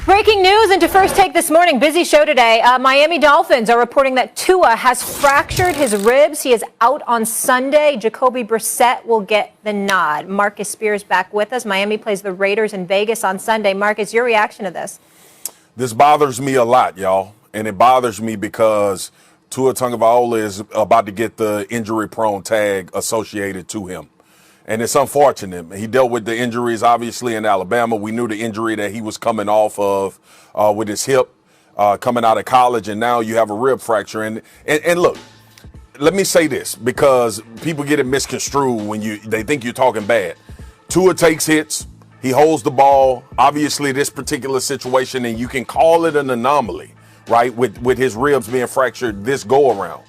Breaking news into First Take this morning. Busy show today. Miami Dolphins are reporting that Tua has fractured his ribs. He is out on Sunday. Jacoby Brissett will get the nod. Marcus Spears back with us. Miami plays the Raiders in Vegas on Sunday. Marcus, your reaction to this? This bothers me a lot, y'all. And it bothers me because Tua Tagovailoa is about to get the injury-prone tag associated to him. And it's unfortunate. He dealt with the injuries, obviously, in Alabama. We knew the injury that he was coming off of with his hip coming out of college, and now you have a rib fracture. And look, let me say this, because people get it misconstrued when they think you're talking bad. Tua takes hits. He holds the ball. Obviously, this particular situation, and you can call it an anomaly, right, with his ribs being fractured this go-around.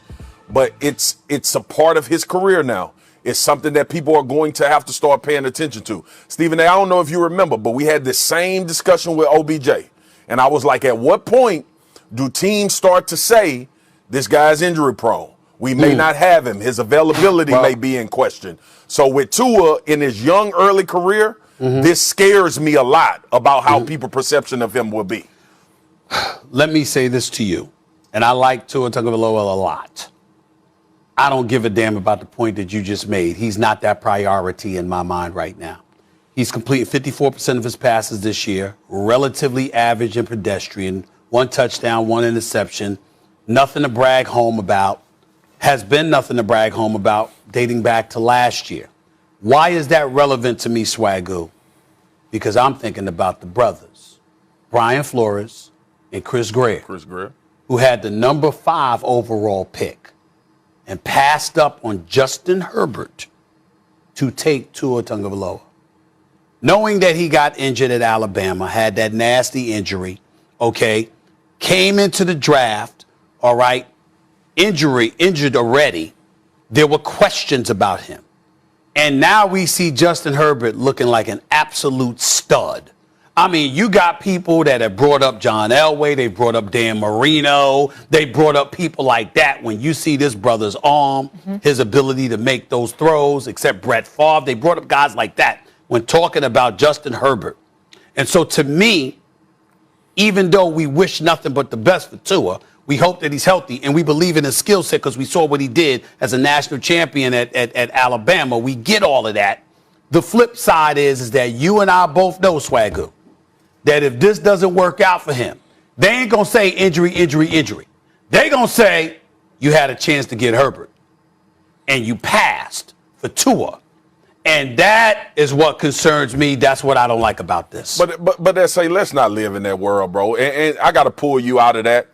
But it's a part of his career now. It's something that people are going to have to start paying attention to. Stephen A., I don't know if you remember, but we had this same discussion with OBJ. And I was like, at what point do teams start to say, this guy's injury prone? We may not have him. His availability may be in question. So with Tua in his young, early career, this scares me a lot about how people's perception of him will be. Let me say this to you, and I like Tua Tagovailoa a lot. I don't give a damn about the point that you just made. He's not that priority in my mind right now. He's completed 54% of his passes this year, relatively average and pedestrian, 1 touchdown, 1 interception, nothing to brag home about, has been nothing to brag home about dating back to last year. Why is that relevant to me, Swagoo? Because I'm thinking about the brothers, Brian Flores and Chris Greer, who had the number 5 overall pick and passed up on Justin Herbert to take Tua Tagovailoa. Knowing that he got injured at Alabama, had that nasty injury, came into the draft, injured already. There were questions about him. And now we see Justin Herbert looking like an absolute stud. I mean, you got people that have brought up John Elway. They brought up Dan Marino. They brought up people like that. When you see this brother's arm, his ability to make those throws, except Brett Favre, they brought up guys like that when talking about Justin Herbert. And so to me, even though we wish nothing but the best for Tua, we hope that he's healthy, and we believe in his skill set because we saw what he did as a national champion at Alabama. We get all of that. The flip side is that you and I both know, Swagoo, that if this doesn't work out for him, they ain't going to say injury. They going to say you had a chance to get Herbert and you passed for Tua. And that is what concerns me. That's what I don't like about this. But let's not live in that world, bro. And I got to pull you out of that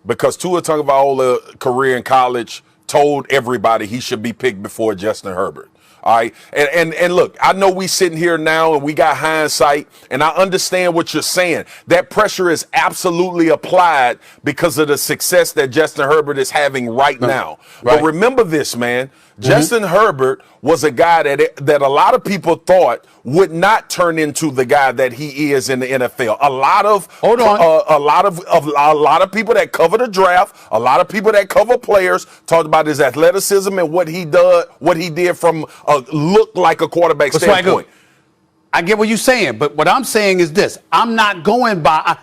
because Tua Tagovailoa's career in college told everybody he should be picked before Justin Herbert. All right. And look, I know we sitting here now and we got hindsight, and I understand what you're saying. That pressure is absolutely applied because of the success that Justin Herbert is having right now. But remember this, man. Justin Herbert was a guy that a lot of people thought would not turn into the guy that he is in the NFL. A lot of people that cover the draft, a lot of people that cover players talked about his athleticism and what he did from a look like a quarterback standpoint. I get what you're saying, but what I'm saying is this: I'm not going by.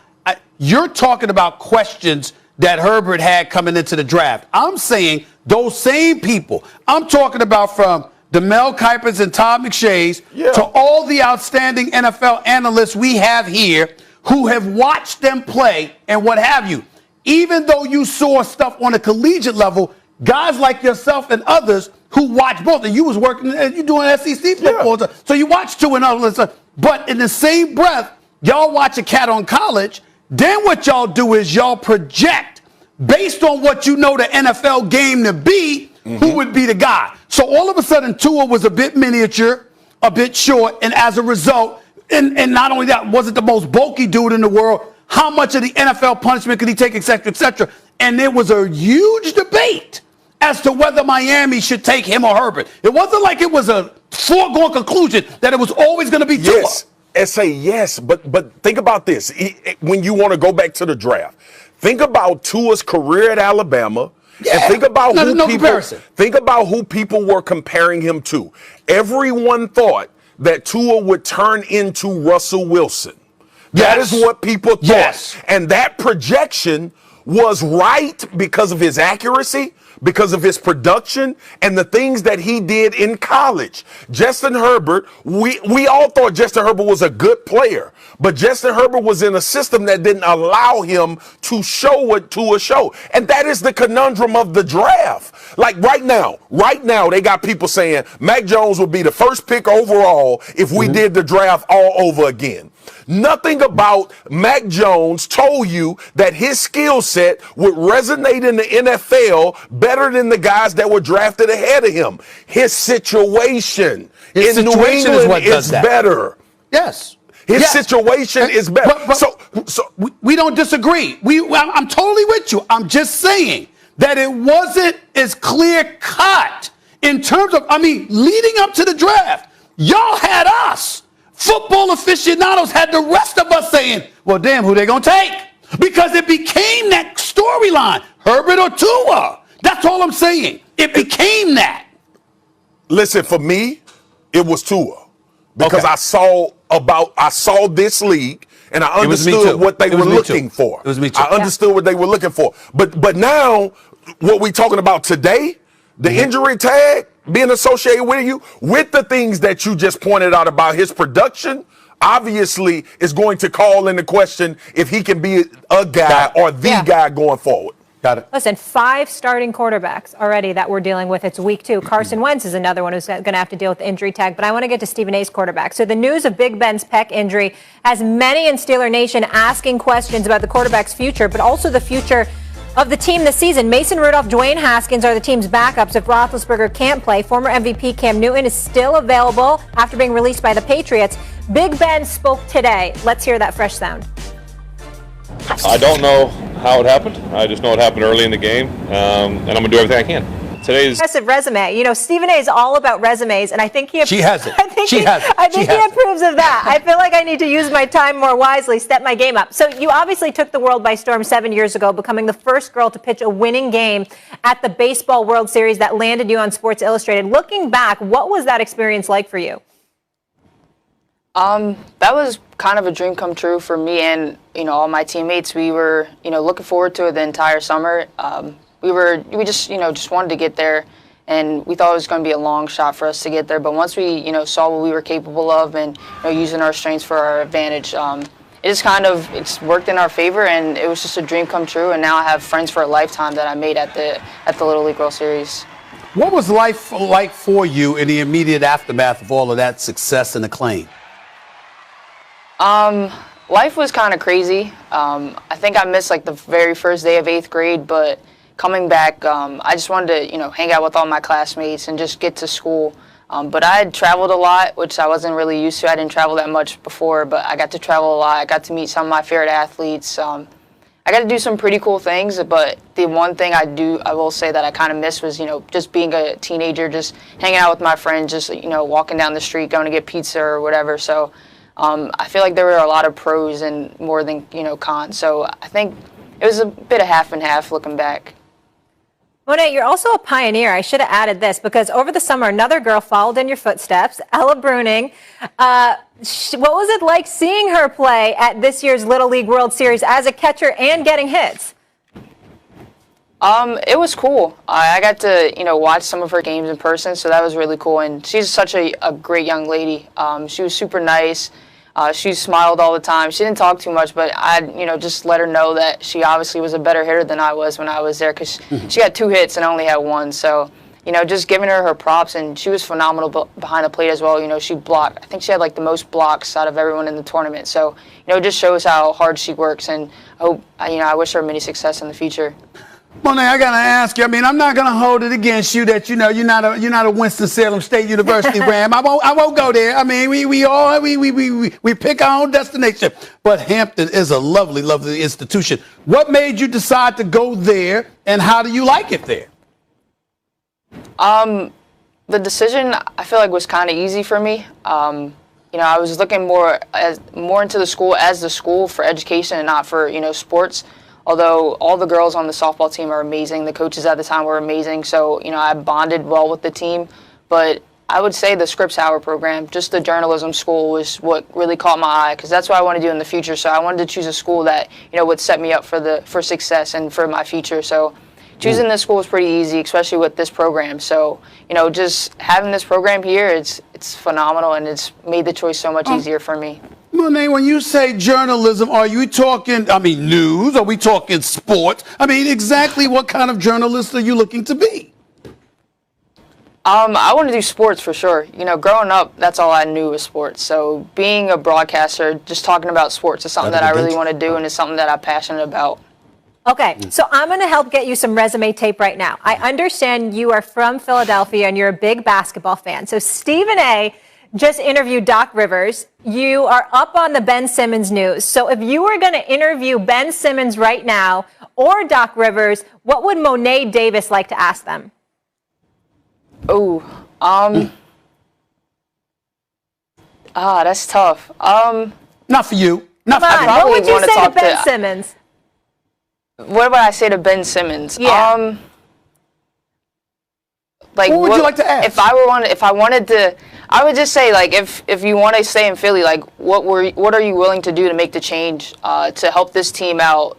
You're talking about questions that Herbert had coming into the draft. I'm saying those same people. I'm talking about from the Mel Kipers and Todd McShays to all the outstanding NFL analysts we have here who have watched them play and what have you. Even though you saw stuff on a collegiate level, guys like yourself and others who watch both, and you was working, and you doing SEC football, so you watch two and others. But in the same breath, y'all watch a cat on college. Then what y'all do is y'all project based on what you know the NFL game to be, who would be the guy. So all of a sudden, Tua was a bit miniature, a bit short, and as a result, and not only that, wasn't the most bulky dude in the world. How much of the NFL punishment could he take, et cetera, et cetera? And there was a huge debate as to whether Miami should take him or Herbert. It wasn't like it was a foregone conclusion that it was always going to be Tua. Yes, but think about this. When you want to go back to the draft, think about Tua's career at Alabama, and think about who people were comparing him to. Everyone thought that Tua would turn into Russell Wilson. That is what people thought. Yes. And that projection was right because of his accuracy, because of his production, and the things that he did in college. Justin Herbert, we all thought Justin Herbert was a good player, but Justin Herbert was in a system that didn't allow him to show it to a show. And that is the conundrum of the draft. Like right now, they got people saying Mac Jones would be the first pick overall if we did the draft all over again. Nothing about Mac Jones told you that his skill set would resonate in the NFL better than the guys that were drafted ahead of him. His situation in New England is better. Yes. His situation is better. So we don't disagree. I'm totally with you. I'm just saying that it wasn't as clear cut in terms of, leading up to the draft, y'all had us. Football aficionados had the rest of us saying, well, damn, who they going to take? Because it became that storyline, Herbert or Tua. That's all I'm saying. It became that. Listen, for me, it was Tua. Because I saw this league and I understood what they were looking for. It was me too. I understood what they were looking for. But now, what we talking about today, the injury tag being associated with you, with the things that you just pointed out about his production, obviously is going to call into question if he can be a guy or the guy going forward. Got it. Listen, 5 starting quarterbacks already that we're dealing with. It's week 2. Carson Wentz is another one who's going to have to deal with the injury tag. But I want to get to Stephen A's quarterback. So the news of Big Ben's pec injury has many in Steeler Nation asking questions about the quarterback's future, but also the future of the team this season. Mason Rudolph, Dwayne Haskins are the team's backups if Roethlisberger can't play. Former MVP Cam Newton is still available after being released by the Patriots. Big Ben spoke today. Let's hear that fresh sound. I don't know how it happened. I just know it happened early in the game, and I'm going to do everything I can. Today's impressive resume. You know, Stephen A is all about resumes, and I think she has it. I think he approves of that. I feel like I need to use my time more wisely, step my game up. So you obviously took the world by storm 7 years ago, becoming the first girl to pitch a winning game at the Baseball World Series that landed you on Sports Illustrated. Looking back, what was that experience like for you? That was kind of a dream come true for me and, all my teammates. We were, looking forward to it the entire summer. We just wanted to get there, and we thought it was going to be a long shot for us to get there. But once we, saw what we were capable of and, using our strengths for our advantage, it's worked in our favor, and it was just a dream come true. And now I have friends for a lifetime that I made at the Little League World Series. What was life like for you in the immediate aftermath of all of that success and acclaim? Life was kind of crazy. I think I missed the very first day of 8th grade, but coming back, I just wanted to, hang out with all my classmates and just get to school. But I had traveled a lot, which I wasn't really used to. I didn't travel that much before, but I got to travel a lot. I got to meet some of my favorite athletes. I got to do some pretty cool things, but the one thing I will say that I kind of missed was, just being a teenager, just hanging out with my friends, just, walking down the street, going to get pizza or whatever. So I feel like there were a lot of pros and more than, cons. So I think it was a bit of half and half looking back. Monet, you're also a pioneer. I should have added this because over the summer, another girl followed in your footsteps, Ella Bruning. What was it like seeing her play at this year's Little League World Series as a catcher and getting hits? It was cool. I got to, watch some of her games in person, so that was really cool. And she's such a great young lady. She was super nice. She smiled all the time. She didn't talk too much, but I, just let her know that she obviously was a better hitter than I was when I was there because she had 2 hits and I only had 1. So, just giving her props, and she was phenomenal behind the plate as well. She blocked. I think she had the most blocks out of everyone in the tournament. So, it just shows how hard she works, and I hope, I wish her many success in the future. Monet, I gotta ask you. I'm not gonna hold it against you that you're not a Winston-Salem State University Ram. I won't go there. We pick our own destination. But Hampton is a lovely, lovely institution. What made you decide to go there, and how do you like it there? The decision I feel like was kind of easy for me. I was looking more into the school as the school for education and not for sports. Although all the girls on the softball team are amazing, the coaches at the time were amazing, so I bonded well with the team. But I would say the Scripps Howard program, just the journalism school, was what really caught my eye because that's what I want to do in the future. So I wanted to choose a school that would set me up for success and for my future. So choosing this school is pretty easy, especially with this program. So just having this program here, it's phenomenal, and it's made the choice so much easier for me. Monet, when you say journalism, are you talking, news? Are we talking sports? Exactly what kind of journalist are you looking to be? I want to do sports for sure. Growing up, that's all I knew was sports. So being a broadcaster, just talking about sports is something that I really want to do, and it's something that I'm passionate about. Okay, so I'm going to help get you some resume tape right now. I understand you are from Philadelphia and you're a big basketball fan. So Stephen A. just interviewed Doc Rivers. You are up on the Ben Simmons news. So if you were going to interview Ben Simmons right now or Doc Rivers, what would Monet Davis like to ask them? That's tough. Not for you. Not Come for on, you. what would you wanna say to talk Ben to- Simmons? What would I say to Ben Simmons? Yeah. Like, What would you like to ask? If I wanted to, I would just say, like, if you want to stay in Philly, like, what are you willing to do to make the change to help this team out?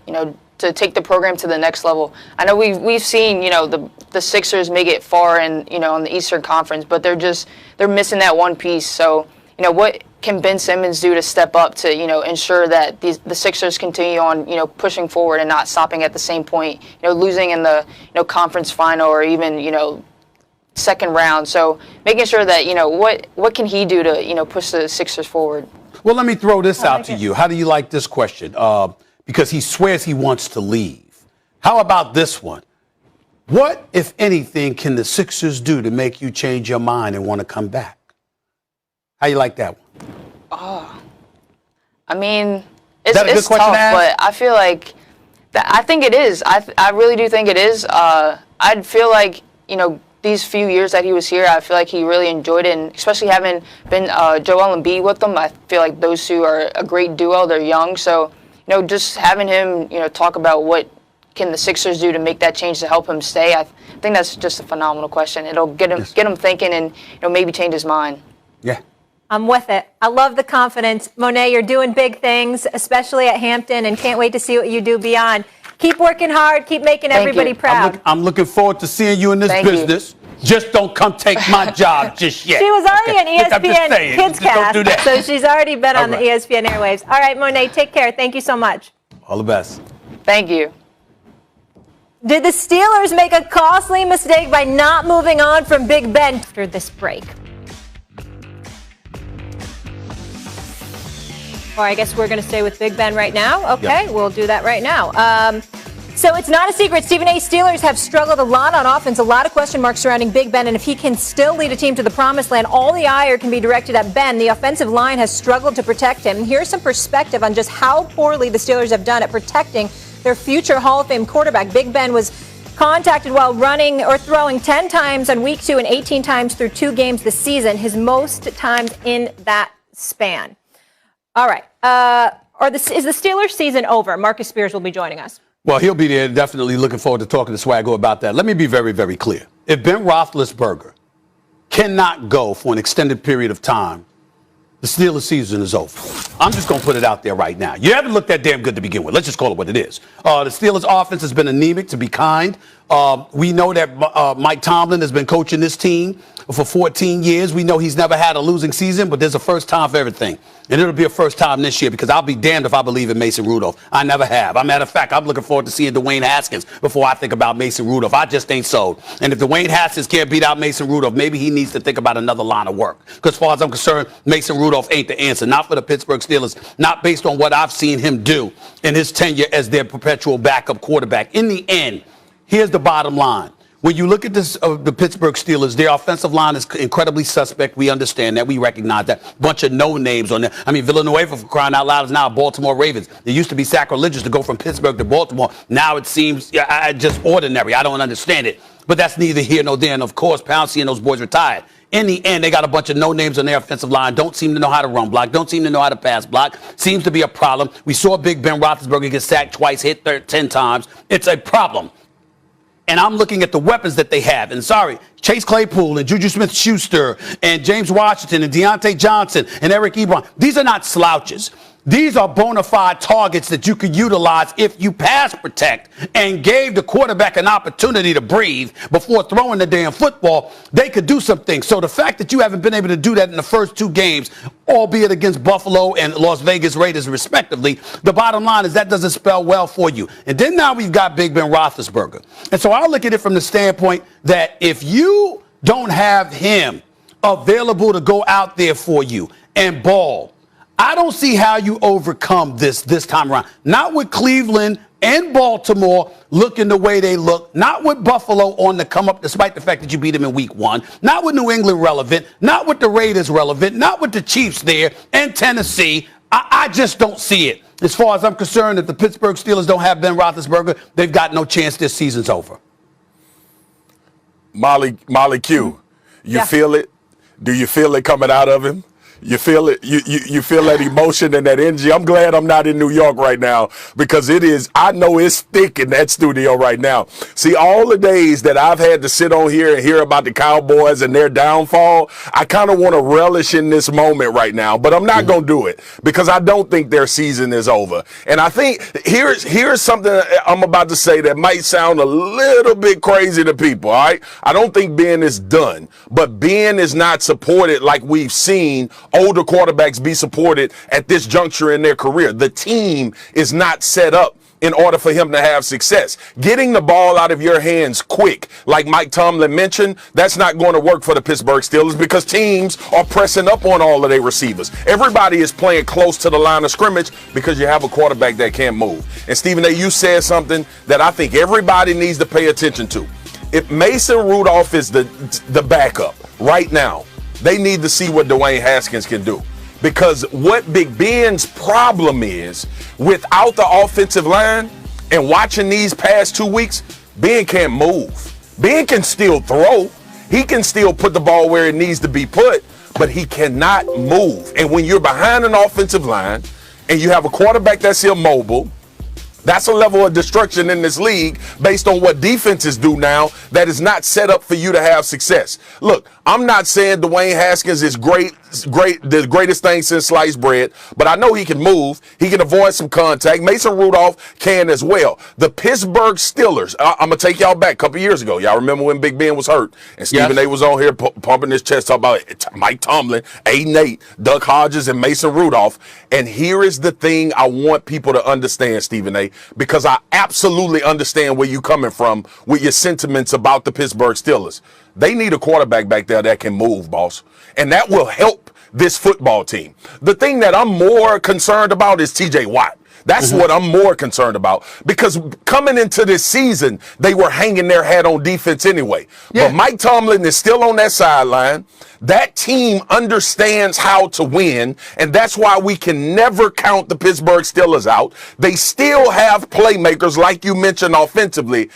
To take the program to the next level. I know we've seen the Sixers make it far in on the Eastern Conference, but they're missing that one piece. So what can Ben Simmons do to step up to ensure that the Sixers continue on pushing forward and not stopping at the same point, losing in the conference final or even second round. So making sure that what can he do to push the Sixers forward. Well, let me throw this out to you. How do you like this question? Because he swears he wants to leave. How about this one? What, if anything, can the Sixers do to make you change your mind and want to come back? How you like that one? It's tough, but I feel like I think it is. I really do think it is. I'd feel like these few years that he was here, I feel like he really enjoyed it, and especially having been Joel Embiid with them, I feel like those two are a great duo. They're young, so just having him talk about what can the Sixers do to make that change to help him stay. I think that's just a phenomenal question. It'll get him thinking and maybe change his mind. Yeah. I'm with it. I love the confidence. Monet, you're doing big things, especially at Hampton, and can't wait to see what you do beyond. Keep working hard. Keep making everybody proud. I'm looking forward to seeing you in this Thank you. business. Just don't come take my job just yet. She was already on I'm just ESPN saying, Kids just don't do Cast, that. so she's already been on the right. ESPN airwaves. All right, Monet, take care. Thank you so much. All the best. Thank you. Did the Steelers make a costly mistake by not moving on from Big Ben after this break? Or I guess we're going to stay with Big Ben right now. Okay, Yep. We'll do that right now. So it's not a secret. Stephen A. Steelers have struggled a lot on offense, a lot of question marks surrounding Big Ben, and if he can still lead a team to the promised land, all the ire can be directed at Ben. The offensive line has struggled to protect him. Here's some perspective on just how poorly the Steelers have done at protecting their future Hall of Fame quarterback. Big Ben was contacted while running or throwing 10 times on week 2 and 18 times through 2 games this season, his most times in that span. All right. Is the Steelers season over? Marcus Spears will be joining us. Well, he'll be there. Definitely looking forward to talking to Swaggo about that. Let me be very, very clear. If Ben Roethlisberger cannot go for an extended period of time, the Steelers season is over. I'm just going to put it out there right now. You haven't looked that damn good to begin with. Let's just call it what it is. The Steelers offense has been anemic, to be kind. We know that Mike Tomlin has been coaching this team for 14 years. We know he's never had a losing season, but there's a first time for everything. And it'll be a first time this year because I'll be damned if I believe in Mason Rudolph. I never have. As a matter of fact, I'm looking forward to seeing Dwayne Haskins before I think about Mason Rudolph. I just ain't sold. And if Dwayne Haskins can't beat out Mason Rudolph, maybe he needs to think about another line of work. Because as far as I'm concerned, Mason Rudolph ain't the answer. Not for the Pittsburgh Steelers. Not based on what I've seen him do in his tenure as their perpetual backup quarterback. In the end, here's the bottom line. When you look at this, the Pittsburgh Steelers, their offensive line is incredibly suspect. We understand that. We recognize that. Bunch of no names on there. I mean, Villanueva, for crying out loud, is now Baltimore Ravens. It used to be sacrilegious to go from Pittsburgh to Baltimore. Now it seems just ordinary. I don't understand it. But that's neither here nor there. And, of course, Pouncey and those boys retired. In the end, they got a bunch of no names on their offensive line. Don't seem to know how to run block. Don't seem to know how to pass block. Seems to be a problem. We saw Big Ben Roethlisberger get sacked twice, hit 10 times. It's a problem. and I'm looking at the weapons that they have. And sorry, Chase Claypool and Juju Smith-Schuster and James Washington and Deontay Johnson and Eric Ebron. These are not slouches. These are bona fide targets that you could utilize if you pass protect and gave the quarterback an opportunity to breathe before throwing the damn football. They could do some things. So the fact that you haven't been able to do that in the first 2 games, albeit against Buffalo and Las Vegas Raiders respectively, the bottom line is that doesn't spell well for you. And then now we've got Big Ben Roethlisberger. And so I look at it from the standpoint that if you don't have him available to go out there for you and ball, I don't see how you overcome this time around. Not with Cleveland and Baltimore looking the way they look. Not with Buffalo on the come up, despite the fact that you beat them in week 1. Not with New England relevant. Not with the Raiders relevant. Not with the Chiefs there and Tennessee. I just don't see it. As far as I'm concerned, if the Pittsburgh Steelers don't have Ben Roethlisberger, they've got no chance. This season's over. Molly Q, you feel it? Do you feel it coming out of him? You feel it? You feel that emotion and that energy? I'm glad I'm not in New York right now because it is, I know it's thick in that studio right now. See, all the days that I've had to sit on here and hear about the Cowboys and their downfall, I kind of want to relish in this moment right now, but I'm not going to do it because I don't think their season is over. And I think here's something I'm about to say that might sound a little bit crazy to people, all right? I don't think Ben is done, but Ben is not supported like we've seen older quarterbacks be supported at this juncture in their career. The team is not set up in order for him to have success. Getting the ball out of your hands quick, like Mike Tomlin mentioned, that's not going to work for the Pittsburgh Steelers because teams are pressing up on all of their receivers. Everybody is playing close to the line of scrimmage because you have a quarterback that can't move. And Stephen A., you said something that I think everybody needs to pay attention to. If Mason Rudolph is the backup right now, they need to see what Dwayne Haskins can do. Because what Big Ben's problem is, without the offensive line and watching these past 2 weeks, Ben can't move. Ben can still throw. He can still put the ball where it needs to be put, but he cannot move. And when you're behind an offensive line and you have a quarterback that's immobile, that's a level of destruction in this league based on what defenses do now that is not set up for you to have success. Look, I'm not saying Dwayne Haskins is great, the greatest thing since sliced bread, but I know he can move. He can avoid some contact. Mason Rudolph can as well. The Pittsburgh Steelers, I'm going to take y'all back a couple years ago. Y'all remember when Big Ben was hurt and Stephen A. was on here pumping his chest talking about Mike Tomlin, Nate, Doug Hodges, and Mason Rudolph. And here is the thing I want people to understand, Stephen A., because I absolutely understand where you're coming from with your sentiments about the Pittsburgh Steelers. They need a quarterback back there that can move, boss. And that will help this football team. The thing that I'm more concerned about is TJ Watt. That's what I'm more concerned about because coming into this season, they were hanging their hat on defense anyway. Yeah. But Mike Tomlin is still on that sideline. That team understands how to win, and that's why we can never count the Pittsburgh Steelers out. They still have playmakers, like you mentioned, offensively.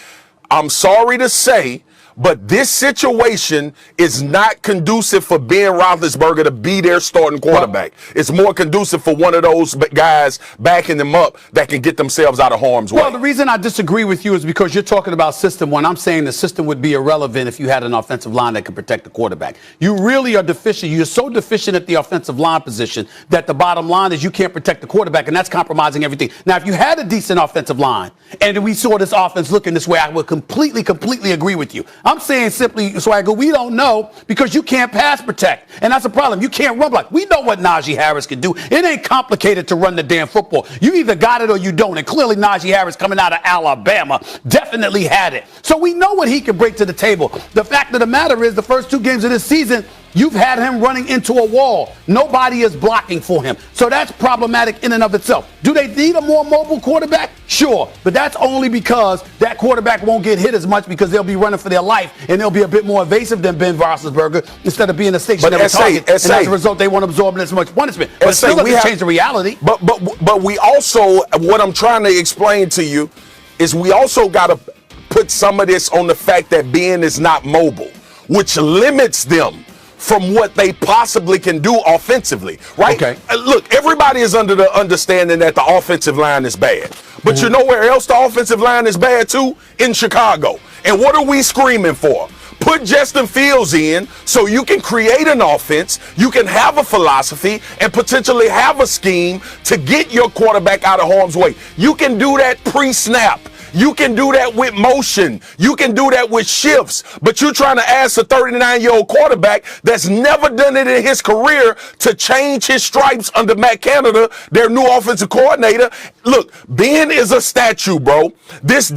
I'm sorry to say, but this situation is not conducive for Ben Roethlisberger to be their starting quarterback. It's more conducive for one of those guys backing them up that can get themselves out of harm's way. Well, the reason I disagree with you is because you're talking about system when I'm saying the system would be irrelevant if you had an offensive line that could protect the quarterback. You really are deficient. You're so deficient at the offensive line position that the bottom line is you can't protect the quarterback, and that's compromising everything. Now, if you had a decent offensive line and we saw this offense looking this way, I would completely agree with you. I'm saying simply, Swagger, we don't know because you can't pass protect. And that's a problem. You can't run block. We know what Najee Harris can do. It ain't complicated to run the damn football. You either got it or you don't. And clearly Najee Harris coming out of Alabama definitely had it. So we know what he can bring to the table. The fact of the matter is the first 2 games of this season, you've had him running into a wall. Nobody is blocking for him. So that's problematic in and of itself. Do they need a more mobile quarterback? Sure. But that's only because that quarterback won't get hit as much because they'll be running for their life and they'll be a bit more evasive than Ben Roethlisberger instead of being a stationary target. And as a result, they won't absorb as much punishment. But it still doesn't change the reality. But we also, what I'm trying to explain to you is we also got to put some of this on the fact that Ben is not mobile, which limits them from what they possibly can do offensively, right? Okay. Look, everybody is under the understanding that the offensive line is bad. But you know where else the offensive line is bad too? In Chicago. And what are we screaming for? Put Justin Fields in so you can create an offense, you can have a philosophy, and potentially have a scheme to get your quarterback out of harm's way. You can do that pre-snap. You can do that with motion. You can do that with shifts. But you're trying to ask a 39-year-old quarterback that's never done it in his career to change his stripes under Matt Canada, their new offensive coordinator. Look, Ben is a statue, bro. This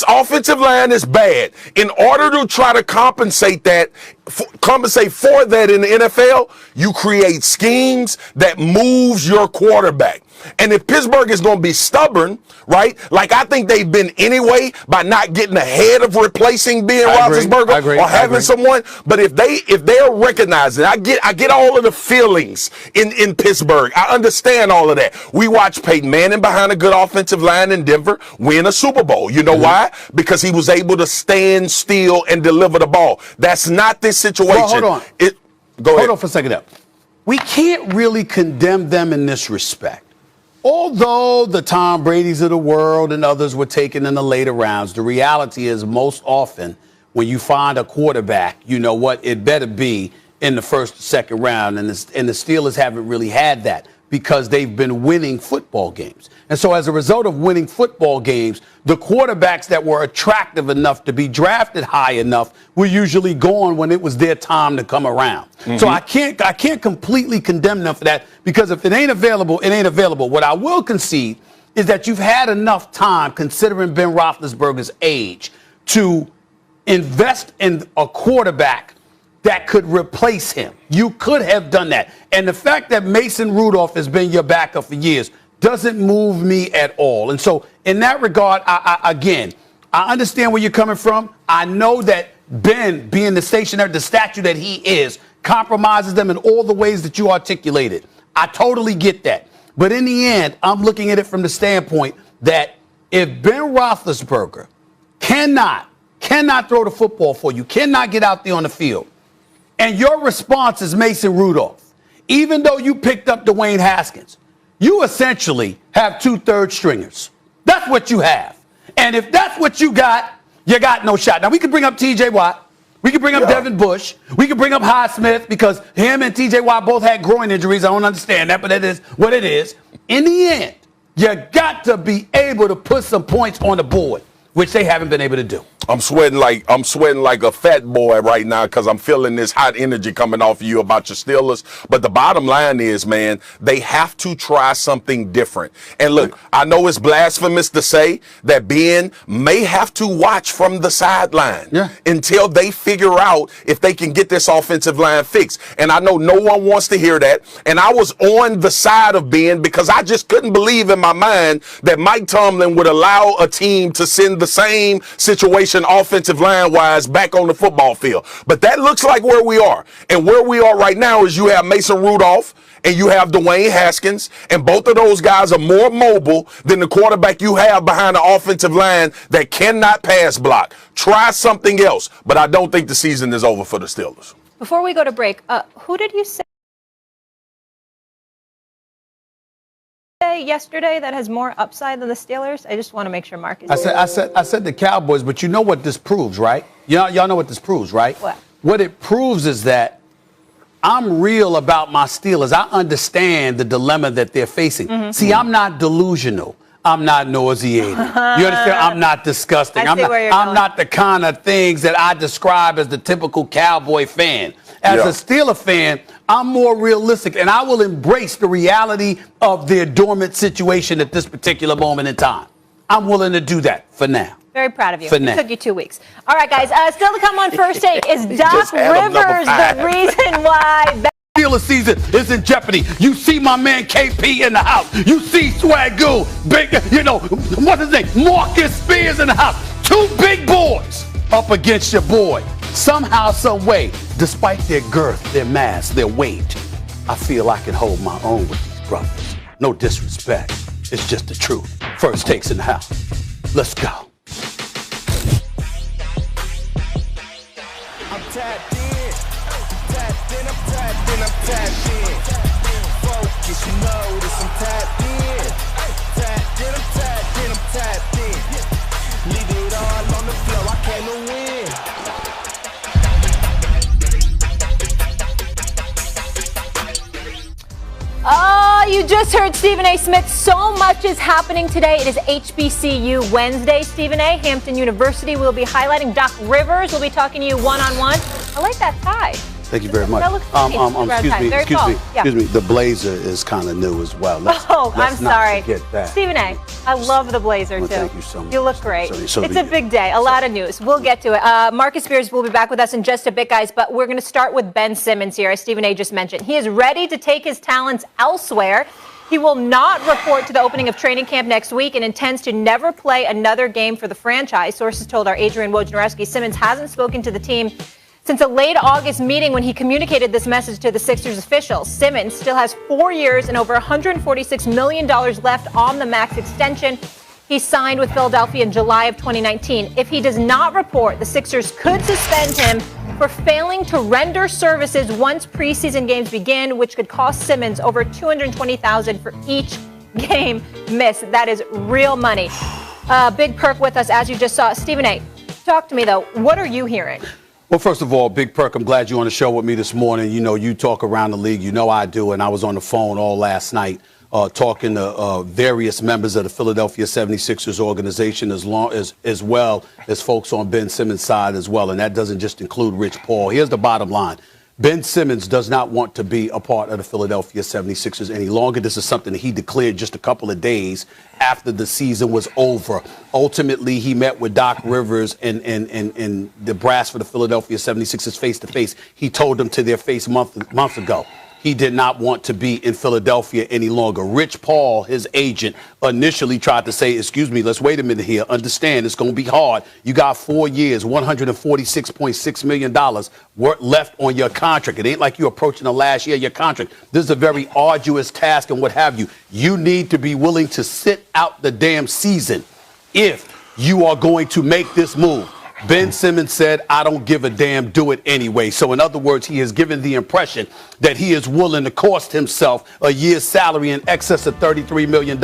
offensive line is bad. In order to try to compensate for that in the NFL, you create schemes that moves your quarterback. And if Pittsburgh is going to be stubborn, right, like I think they've been anyway by not getting ahead of replacing Ben Roethlisberger or having someone, but if they're recognizing, I get all of the feelings in Pittsburgh. I understand all of that. We watched Peyton Manning behind a good offensive line in Denver win a Super Bowl. You know why? Because he was able to stand still and deliver the ball. That's not this situation. Well, hold on. Go ahead. Hold on for a second up. We can't really condemn them in this respect. Although the Tom Brady's of the world and others were taken in the later rounds, the reality is most often when you find a quarterback, you know what, it better be in the first or second round. And the Steelers haven't really had that because they've been winning football games. And so as a result of winning football games, the quarterbacks that were attractive enough to be drafted high enough were usually gone when it was their time to come around. Mm-hmm. So I can't completely condemn them for that because if it ain't available, it ain't available. What I will concede is that you've had enough time, considering Ben Roethlisberger's age, to invest in a quarterback that could replace him. You could have done that. And the fact that Mason Rudolph has been your backup for years doesn't move me at all. And so in that regard, I understand where you're coming from. I know that Ben, being the statue that he is, compromises them in all the ways that you articulated. I totally get that. But in the end, I'm looking at it from the standpoint that if Ben Roethlisberger cannot throw the football for you, cannot get out there on the field, and your response is Mason Rudolph, even though you picked up Dwayne Haskins, you essentially have 2 third stringers. That's what you have. And if that's what you got no shot. Now, we could bring up T.J. Watt. We could bring up Devin Bush. We could bring up Highsmith because him and T.J. Watt both had groin injuries. I don't understand that, but that is what it is. In the end, you got to be able to put some points on the board, which they haven't been able to do. I'm sweating like a fat boy right now because I'm feeling this hot energy coming off of you about your Steelers. But the bottom line is, man, they have to try something different. And look, I know it's blasphemous to say that Ben may have to watch from the sideline until they figure out if they can get this offensive line fixed. And I know no one wants to hear that. And I was on the side of Ben because I just couldn't believe in my mind that Mike Tomlin would allow a team to send the same situation offensive line wise back on the football field. But that looks like where we are. And where we are right now is you have Mason Rudolph and you have Dwayne Haskins, and both of those guys are more mobile than the quarterback you have behind the offensive line that cannot pass block. Try something else, but I don't think the season is over for the Steelers. Before we go to break, who did you say yesterday that has more upside than the Steelers? I just want to make sure Mark is. I said the Cowboys, but you know what this proves, right? Y'all know what this proves, right? What? What it proves is that I'm real about my Steelers. I understand the dilemma that they're facing. Mm-hmm. See, I'm not delusional. I'm not nauseated. You understand? I'm not disgusting. I'm not the kind of things that I describe as the typical Cowboy fan. As a Steeler fan, I'm more realistic, and I will embrace the reality of their dormant situation at this particular moment in time. I'm willing to do that for now. Very proud of you. For It now. took you 2 weeks. All right, guys. Still to come on First Take, is Doc Rivers the reason why Steelers season is in jeopardy? You see my man KP in the house. You see Swagoo, big, what's his name? Marcus Spears in the house. 2 big boys up against your boy. Somehow, some way, despite their girth, their mass, their weight, I feel I can hold my own with these brothers. No disrespect. It's just the truth. First Takes in the house. Let's go. I'm tapped in. I'm tapped in. Focus, you know this. I'm tapped in. tapped in, I'm tapped in, I'm tapped in. Leave it all on the floor, I came to win. Oh, you just heard Stephen A. Smith. So much is happening today. It is HBCU Wednesday, Stephen A. Hampton University will be highlighting. Doc Rivers will be talking to you one-on-one. I like that tie. Thank you very much. That looks nice. Excuse me. The blazer is kind of new as well. I'm sorry. Not forget that. Stephen A., I love the blazer, well, too. Thank you so much. You look great. So it's a big day. A lot of news. We'll get to it. Marcus Spears will be back with us in just a bit, guys, but we're going to start with Ben Simmons here, as Stephen A. just mentioned. He is ready to take his talents elsewhere. He will not report to the opening of training camp next week and intends to never play another game for the franchise. Sources told our Adrian Wojnarowski Simmons hasn't spoken to the team since a late August meeting when he communicated this message to the Sixers officials. Simmons still has 4 years and over $146 million left on the max extension. He signed with Philadelphia in July of 2019. If he does not report, the Sixers could suspend him for failing to render services once preseason games begin, which could cost Simmons over $220,000 for each game missed. That is real money. Big Perk with us, as you just saw. Stephen A., talk to me, though. What are you hearing? Well, first of all, Big Perk, I'm glad you're on the show with me this morning. You know, you talk around the league. You know I do, and I was on the phone all last night talking to various members of the Philadelphia 76ers organization, as well as folks on Ben Simmons' side as well, and that doesn't just include Rich Paul. Here's the bottom line. Ben Simmons does not want to be a part of the Philadelphia 76ers any longer. This is something that he declared just a couple of days after the season was over. Ultimately, he met with Doc Rivers and the brass for the Philadelphia 76ers face-to-face. He told them to their face months ago. He did not want to be in Philadelphia any longer. Rich Paul, his agent, initially tried to say, excuse me, let's wait a minute here. Understand, it's going to be hard. You got 4 years, $146.6 million left on your contract. It ain't like you're approaching the last year of your contract. This is a very arduous task and what have you. You need to be willing to sit out the damn season if you are going to make this move. Ben Simmons said, I don't give a damn, do it anyway. So in other words, he has given the impression that he is willing to cost himself a year's salary in excess of $33 million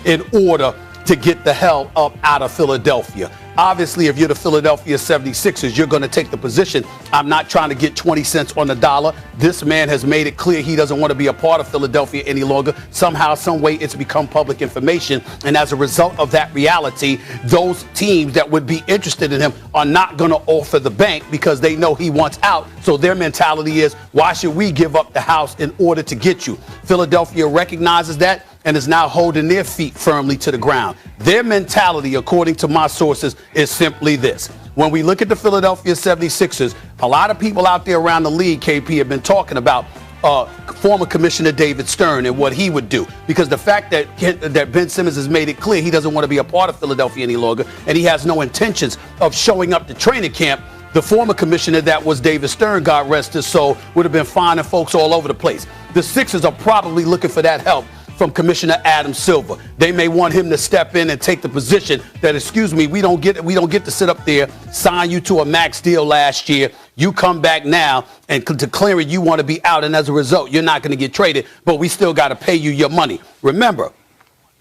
in order to get the hell up out of Philadelphia. Obviously, if you're the Philadelphia 76ers, you're going to take the position, I'm not trying to get 20 cents on the dollar. This man has made it clear he doesn't want to be a part of Philadelphia any longer. Somehow, some way, it's become public information. And as a result of that reality, those teams that would be interested in him are not going to offer the bank because they know he wants out. So their mentality is, why should we give up the house in order to get you? Philadelphia recognizes that and is now holding their feet firmly to the ground. Their mentality, according to my sources, is simply this. When we look at the Philadelphia 76ers, a lot of people out there around the league, KP, have been talking about former Commissioner David Stern and what he would do. Because the fact that Ben Simmons has made it clear he doesn't want to be a part of Philadelphia any longer, and he has no intentions of showing up to training camp, the former commissioner that was David Stern, God rest his soul, would have been finding folks all over the place. The Sixers are probably looking for that help from Commissioner Adam Silver. They may want him to step in and take the position that, excuse me, we don't get to sit up there, sign you to a max deal last year. You come back now and declaring you want to be out, and as a result, you're not going to get traded, but we still got to pay you your money. Remember,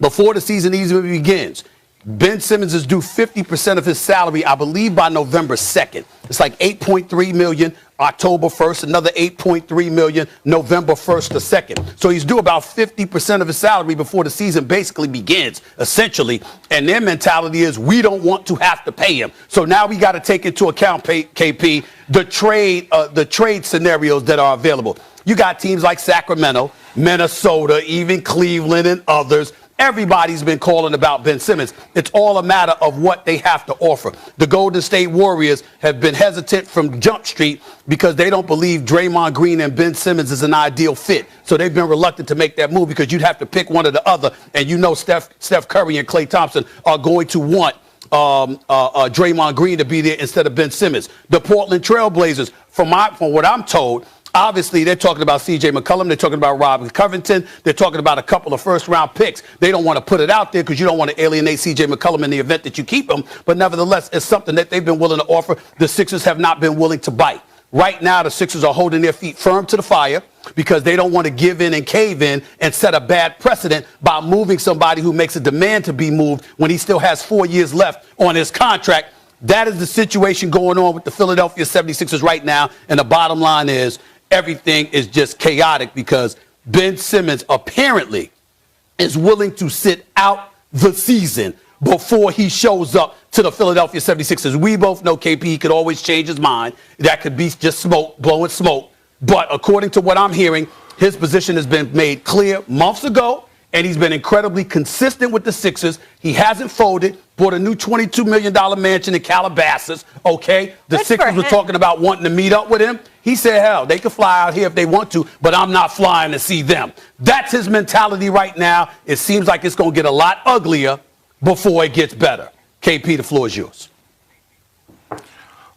before the season even begins, Ben Simmons is due 50% of his salary, I believe, by November 2nd. It's like $8.3 million October 1st, another $8.3 million November 1st to 2nd. So he's due about 50% of his salary before the season basically begins, essentially. And their mentality is, we don't want to have to pay him. So now we got to take into account, KP, the trade scenarios that are available. You got teams like Sacramento, Minnesota, even Cleveland and others. Everybody's been calling about Ben Simmons. It's all a matter of what they have to offer. The Golden State Warriors have been hesitant from Jump Street because they don't believe Draymond Green and Ben Simmons is an ideal fit. So they've been reluctant to make that move because you'd have to pick one or the other. And you know Steph Curry and Klay Thompson are going to want Draymond Green to be there instead of Ben Simmons. The Portland Trailblazers, from what I'm told, obviously, they're talking about C.J. McCollum. They're talking about Robert Covington. They're talking about a couple of first-round picks. They don't want to put it out there because you don't want to alienate C.J. McCollum in the event that you keep him. But nevertheless, it's something that they've been willing to offer. The Sixers have not been willing to bite. Right now, the Sixers are holding their feet firm to the fire. because they don't want to give in and cave in and set a bad precedent by moving somebody who makes a demand to be moved when he still has 4 years left on his contract. That is the situation going on with the Philadelphia 76ers right now. And the bottom line is everything is just chaotic because Ben Simmons apparently is willing to sit out the season before he shows up to the Philadelphia 76ers. We both know KP could always change his mind. That could be just smoke, blowing smoke. But according to what I'm hearing, his position has been made clear months ago, and he's been incredibly consistent with the Sixers. He hasn't folded, bought a new $22 million mansion in Calabasas, okay? The Sixers were talking about wanting to meet up with him. He said, hell, they could fly out here if they want to, but I'm not flying to see them. That's his mentality right now. It seems like it's going to get a lot uglier before it gets better. KP, the floor is yours.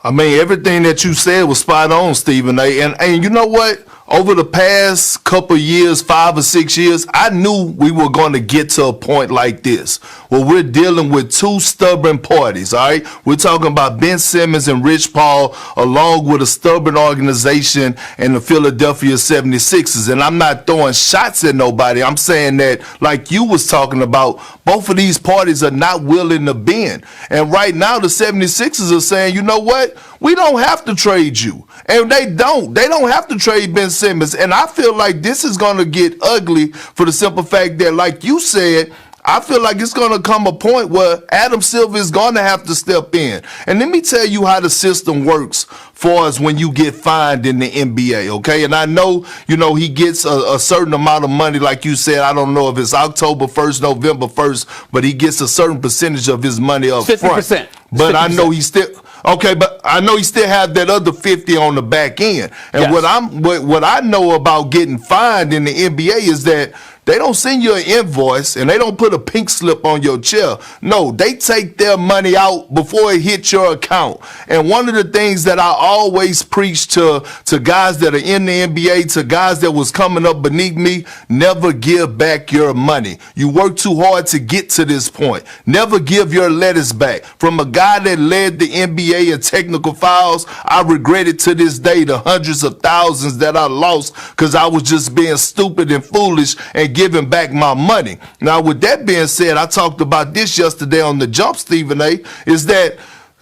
I mean, everything that you said was spot on, Stephen A. And you know what? Over the past couple years, 5 or 6 years, I knew we were going to get to a point like this where we're dealing with two stubborn parties, all right? We're talking about Ben Simmons and Rich Paul along with a stubborn organization in the Philadelphia 76ers. And I'm not throwing shots at nobody. I'm saying that, like you was talking about, both of these parties are not willing to bend. And right now, the 76ers are saying, you know what? We don't have to trade you. And they don't. They don't have to trade Ben Simmons. And I feel like this is going to get ugly for the simple fact that, like you said, I feel like it's going to come a point where Adam Silver is going to have to step in. And let me tell you how the system works for us when you get fined in the NBA, okay? And I know, you know, he gets a certain amount of money, like you said. I don't know if it's October 1st, November 1st, but he gets a certain percentage of his money up 50%. front. But 50%. I know he still... Okay, but I know he still have that other 50 on the back end. And yes. what I know about getting fined in the NBA is that they don't send you an invoice and they don't put a pink slip on your chair. No, they take their money out before it hits your account. And one of the things that I always preach to guys that are in the NBA, to guys that was coming up beneath me, never give back your money. You work too hard to get to this point. Never give your letters back. From a guy that led the NBA in technical fouls, I regret it to this day, the hundreds of thousands that I lost because I was just being stupid and foolish and giving back my money. Now, with that being said, I talked about this yesterday on the Jump, Stephen A., is that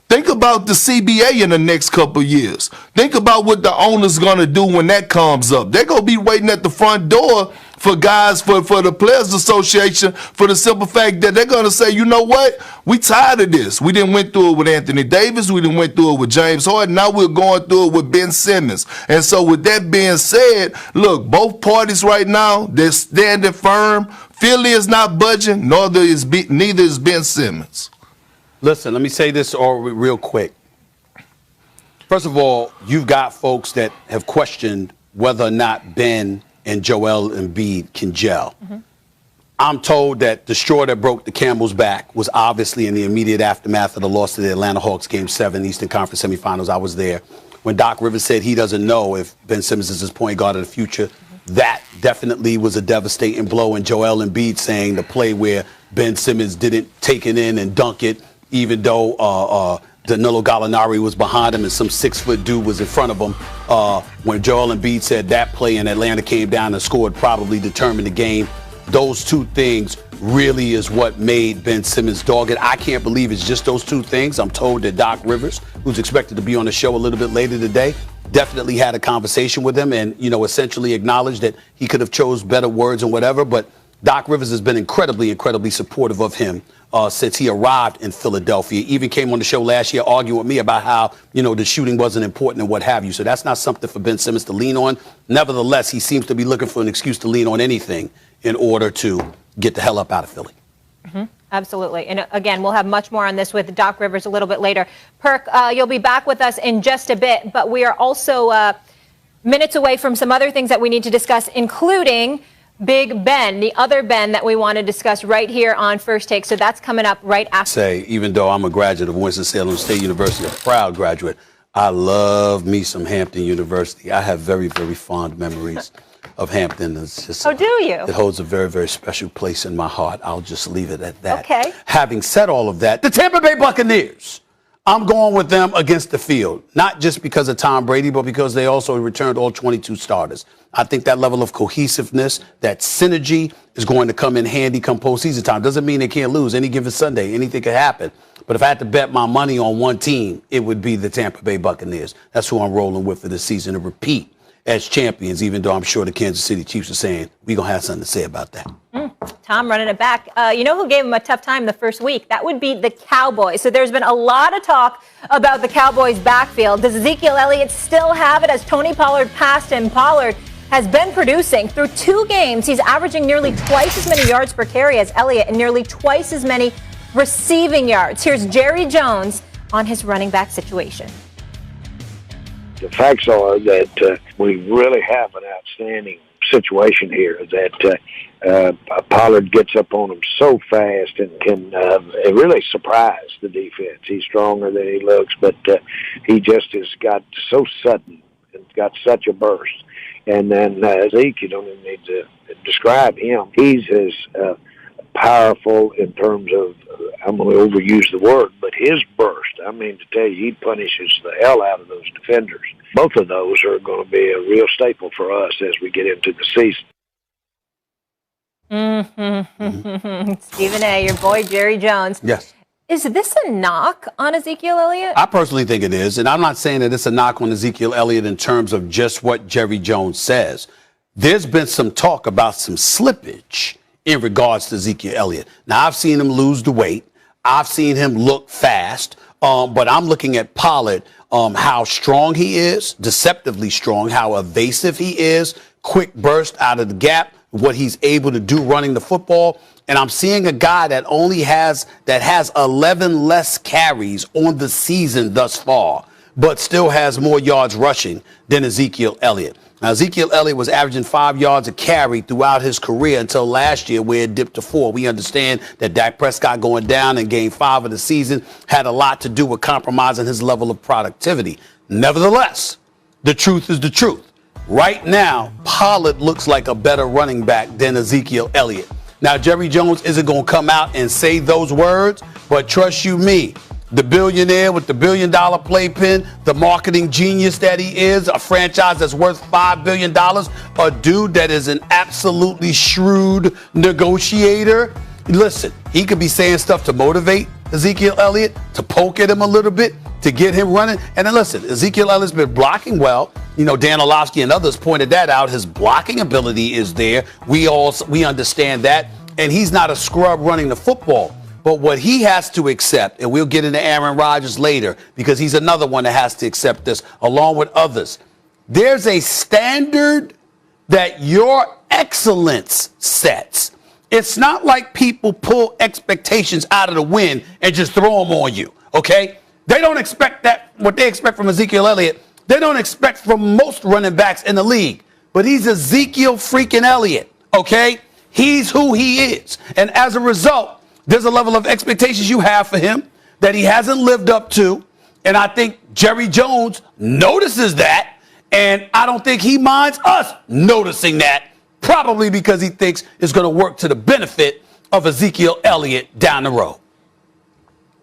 think about the CBA in the next couple years. Think about what the owner's going to do when that comes up. They're going to be waiting at the front door for guys, for the Players Association, for the simple fact that they're going to say, you know what? We tired of this. We didn't went through it with Anthony Davis. We didn't went through it with James Harden. Now we're going through it with Ben Simmons. And so with that being said, look, both parties right now, they're standing firm. Philly is not budging, neither is Ben Simmons. Listen, let me say this real quick. First of all, you've got folks that have questioned whether or not Ben and Joel Embiid can gel. Mm-hmm. I'm told that the straw that broke the camel's back was obviously in the immediate aftermath of the loss to the Atlanta Hawks Game 7 Eastern Conference semifinals. I was there when Doc Rivers said he doesn't know if Ben Simmons is his point guard of the future. Mm-hmm. That definitely was a devastating blow. And Joel Embiid saying the play where Ben Simmons didn't take it in and dunk it, even though Danilo Gallinari was behind him and some 6-foot dude was in front of him. When Joel Embiid said that play and Atlanta came down and scored, probably determined the game. Those two things really is what made Ben Simmons dogged. I can't believe it's just those two things. I'm told that Doc Rivers, who's expected to be on the show a little bit later today, definitely had a conversation with him and, you know, essentially acknowledged that he could have chose better words and whatever. But Doc Rivers has been incredibly supportive of him since he arrived in Philadelphia. Even came on the show last year arguing with me about how, you know, the shooting wasn't important and what have you. So that's not something for Ben Simmons to lean on. Nevertheless, he seems to be looking for an excuse to lean on anything in order to get the hell up out of Philly. Mm-hmm. Absolutely. And again, we'll have much more on this with Doc Rivers a little bit later. Perk, you'll be back with us in just a bit, but we are also minutes away from some other things that we need to discuss, including Big Ben, the other Ben that we want to discuss right here on First Take. So that's coming up right after. Even though I'm a graduate of Winston-Salem State University, a proud graduate, I love me some Hampton University. I have very, very fond memories of Hampton. It's just, do you? It holds a very, very special place in my heart. I'll just leave it at that. Okay. Having said all of that, the Tampa Bay Buccaneers I'm going with them against the field, not just because of Tom Brady, but because they also returned all 22 starters. I think that level of cohesiveness, that synergy is going to come in handy come postseason time. Doesn't mean they can't lose any given Sunday. Anything could happen. But if I had to bet my money on one team, it would be the Tampa Bay Buccaneers. That's who I'm rolling with for this season to repeat as champions, even though I'm sure the Kansas City Chiefs are saying we're going to have something to say about that. Tom running it back. You know who gave him a tough time the first week? That would be the Cowboys. So there's been a lot of talk about the Cowboys' backfield. Does Ezekiel Elliott still have it as Tony Pollard passed him? Pollard has been producing. Through 2 games, he's averaging nearly twice as many yards per carry as Elliott and nearly twice as many receiving yards. Here's Jerry Jones on his running back situation. The facts are that we really have an outstanding situation here, that Pollard gets up on him so fast and can really surprise the defense. He's stronger than he looks, but he just has got so sudden and got such a burst. And then Zeke, you don't even need to describe him. He's as powerful in terms of, I'm going to overuse the word, but his burst, I mean to tell you, he punishes the hell out of those defenders. Both of those are going to be a real staple for us as we get into the season. Stephen A., your boy Jerry Jones. Yes. Is this a knock on Ezekiel Elliott? I personally think it is, and I'm not saying that it's a knock on Ezekiel Elliott in terms of just what Jerry Jones says. There's been some talk about some slippage in regards to Ezekiel Elliott. Now, I've seen him lose the weight. I've seen him look fast, but I'm looking at Pollard, how strong he is, deceptively strong, how evasive he is, quick burst out of the gap, what he's able to do running the football. And I'm seeing a guy that has 11 less carries on the season thus far, but still has more yards rushing than Ezekiel Elliott. Now, Ezekiel Elliott was averaging 5 yards a carry throughout his career until last year, where it dipped to 4. We understand that Dak Prescott going down in Game 5 of the season had a lot to do with compromising his level of productivity. Nevertheless, the truth is the truth. Right now, Pollard looks like a better running back than Ezekiel Elliott. Now, Jerry Jones isn't going to come out and say those words, but trust you me, the billionaire with the $1 billion playpen, the marketing genius that he is, a franchise that's worth $5 billion, a dude that is an absolutely shrewd negotiator. Listen, he could be saying stuff to motivate Ezekiel Elliott, to poke at him a little bit, to get him running. And then listen, Ezekiel Elliott's been blocking well. You know, Dan Orlovsky and others pointed that out. His blocking ability is there. We understand that. And he's not a scrub running the football. But what he has to accept, and we'll get into Aaron Rodgers later, because he's another one that has to accept this, along with others. There's a standard that your excellence sets. It's not like people pull expectations out of the wind and just throw them on you, okay? They don't expect that, what they expect from Ezekiel Elliott, they don't expect from most running backs in the league. But he's Ezekiel freaking Elliott, okay? He's who he is. And as a result, there's a level of expectations you have for him that he hasn't lived up to. And I think Jerry Jones notices that. And I don't think he minds us noticing that, probably because he thinks it's going to work to the benefit of Ezekiel Elliott down the road.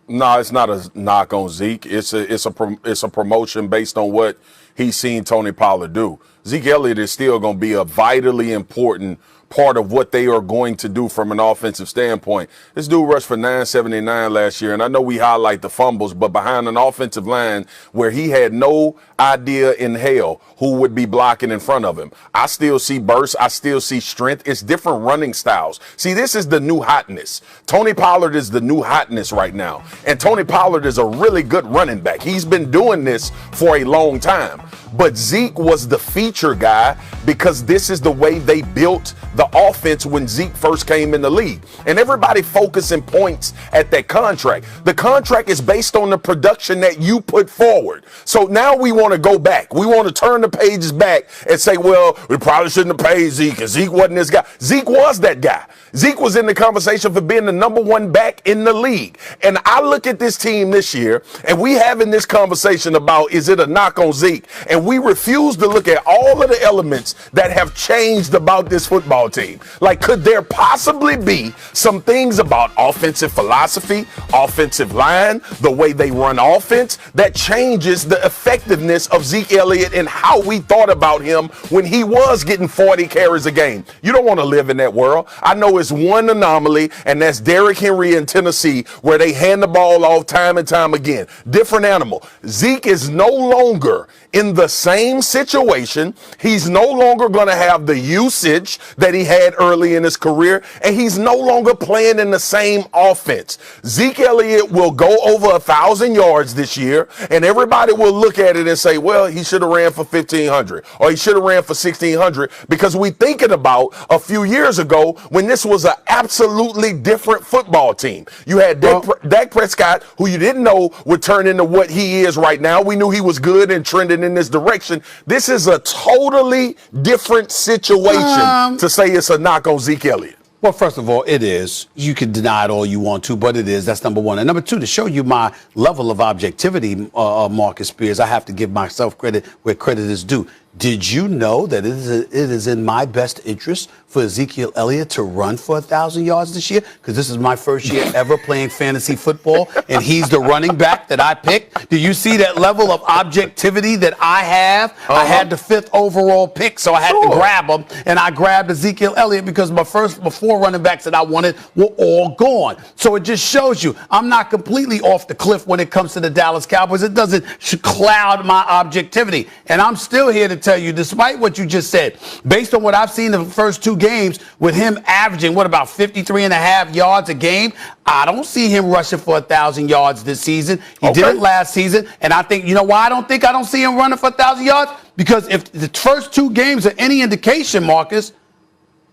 No, it's not a knock on Zeke. It's a promotion based on what he's seen Tony Pollard do. Zeke Elliott is still going to be a vitally important part of what they are going to do from an offensive standpoint. This dude rushed for 979 last year, and I know we highlight the fumbles, but behind an offensive line where he had no idea in hell who would be blocking in front of him. I still see bursts. I still see strength. It's different running styles. See, this is the new hotness. Tony Pollard is the new hotness right now, and Tony Pollard is a really good running back. He's been doing this for a long time. But Zeke was the feature guy because this is the way they built the offense when Zeke first came in the league. And everybody focusing points at that contract. The contract is based on the production that you put forward. So now we want to go back. We want to turn the pages back and say, well, we probably shouldn't have paid Zeke because Zeke wasn't this guy. Zeke was that guy. Zeke was in the conversation for being the number one back in the league. And I look at this team this year, and we having this conversation about, is it a knock on Zeke? And and we refuse to look at all of the elements that have changed about this football team. Like, could there possibly be some things about offensive philosophy, offensive line, the way they run offense, that changes the effectiveness of Zeke Elliott and how we thought about him when he was getting 40 carries a game? You don't want to live in that world. I know it's one anomaly, and that's Derrick Henry in Tennessee, where they hand the ball off time and time again. Different animal. Zeke is no longer in the same situation. He's no longer going to have the usage that he had early in his career, and he's no longer playing in the same offense. Zeke Elliott will go over 1,000 yards this year, and everybody will look at it and say, well, he should have ran for 1,500 or he should have ran for 1,600, because we thinking about a few years ago when this was an absolutely different football team. You had Dak Prescott, who you didn't know would turn into what he is right now. We knew he was good and trending in this direction. This is a totally different situation to say it's a knock on Zeke Elliott. Well, first of all, it is. You can deny it all you want to, but it is. That's number one. And number two, to show you my level of objectivity, Marcus Spears, I have to give myself credit where credit is due. Did you know that it is in my best interest for Ezekiel Elliott to run for 1,000 yards this year? Because this is my first year ever playing fantasy football, and he's the running back that I picked. Do you see that level of objectivity that I have? I had the 5th overall pick, so I had to grab him, and I grabbed Ezekiel Elliott because my first 4 running backs that I wanted were all gone. So it just shows you I'm not completely off the cliff when it comes to the Dallas Cowboys. It doesn't cloud my objectivity. And I'm still here to tell you, despite what you just said, based on what I've seen in the first 2 games, with him averaging, about 53.5 yards a game, I don't see him rushing for 1,000 yards this season. He did it last season, and I think, you know why I don't see him running for 1,000 yards? Because if the first 2 games are any indication, Marcus,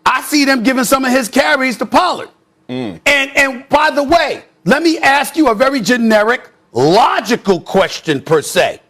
I see them giving some of his carries to Pollard. And by the way, let me ask you a very generic, logical question per se.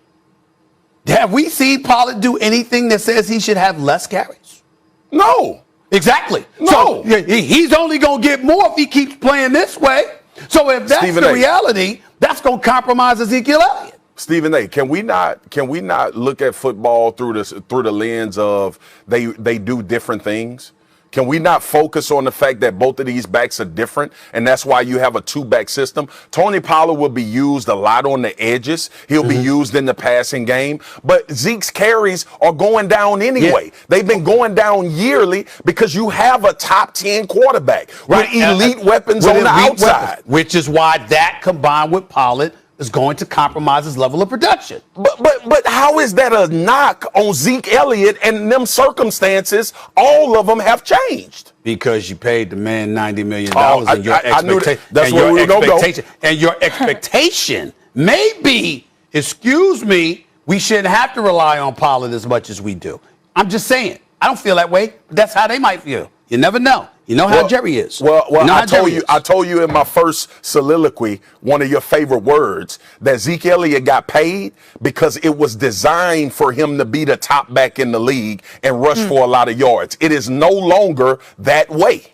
Have we seen Pollard do anything that says he should have less carries? No. Exactly. No. So he's only going to get more if he keeps playing this way. So if that's the reality, that's going to compromise Ezekiel Elliott. Stephen A., can we not look at football through the lens of they do different things? Can we not focus on the fact that both of these backs are different, and that's why you have a 2-back system? Tony Pollard will be used a lot on the edges. He'll be used in the passing game. But Zeke's carries are going down anyway. Yeah. They've been going down yearly because you have a top 10 quarterback with elite weapons on the outside. Which is why that, combined with Pollard, is going to compromise his level of production. But how is that a knock on Zeke Elliott? And in them circumstances, all of them have changed. Because you paid the man $90 million and your expectation. That's where we were going to go. And your expectation may be, excuse me, we shouldn't have to rely on Pollard as much as we do. I'm just saying. I don't feel that way, but that's how they might feel. You never know. You know how Jerry is. I told you in my first soliloquy, one of your favorite words, that Zeke Elliott got paid because it was designed for him to be the top back in the league and rush for a lot of yards. It is no longer that way.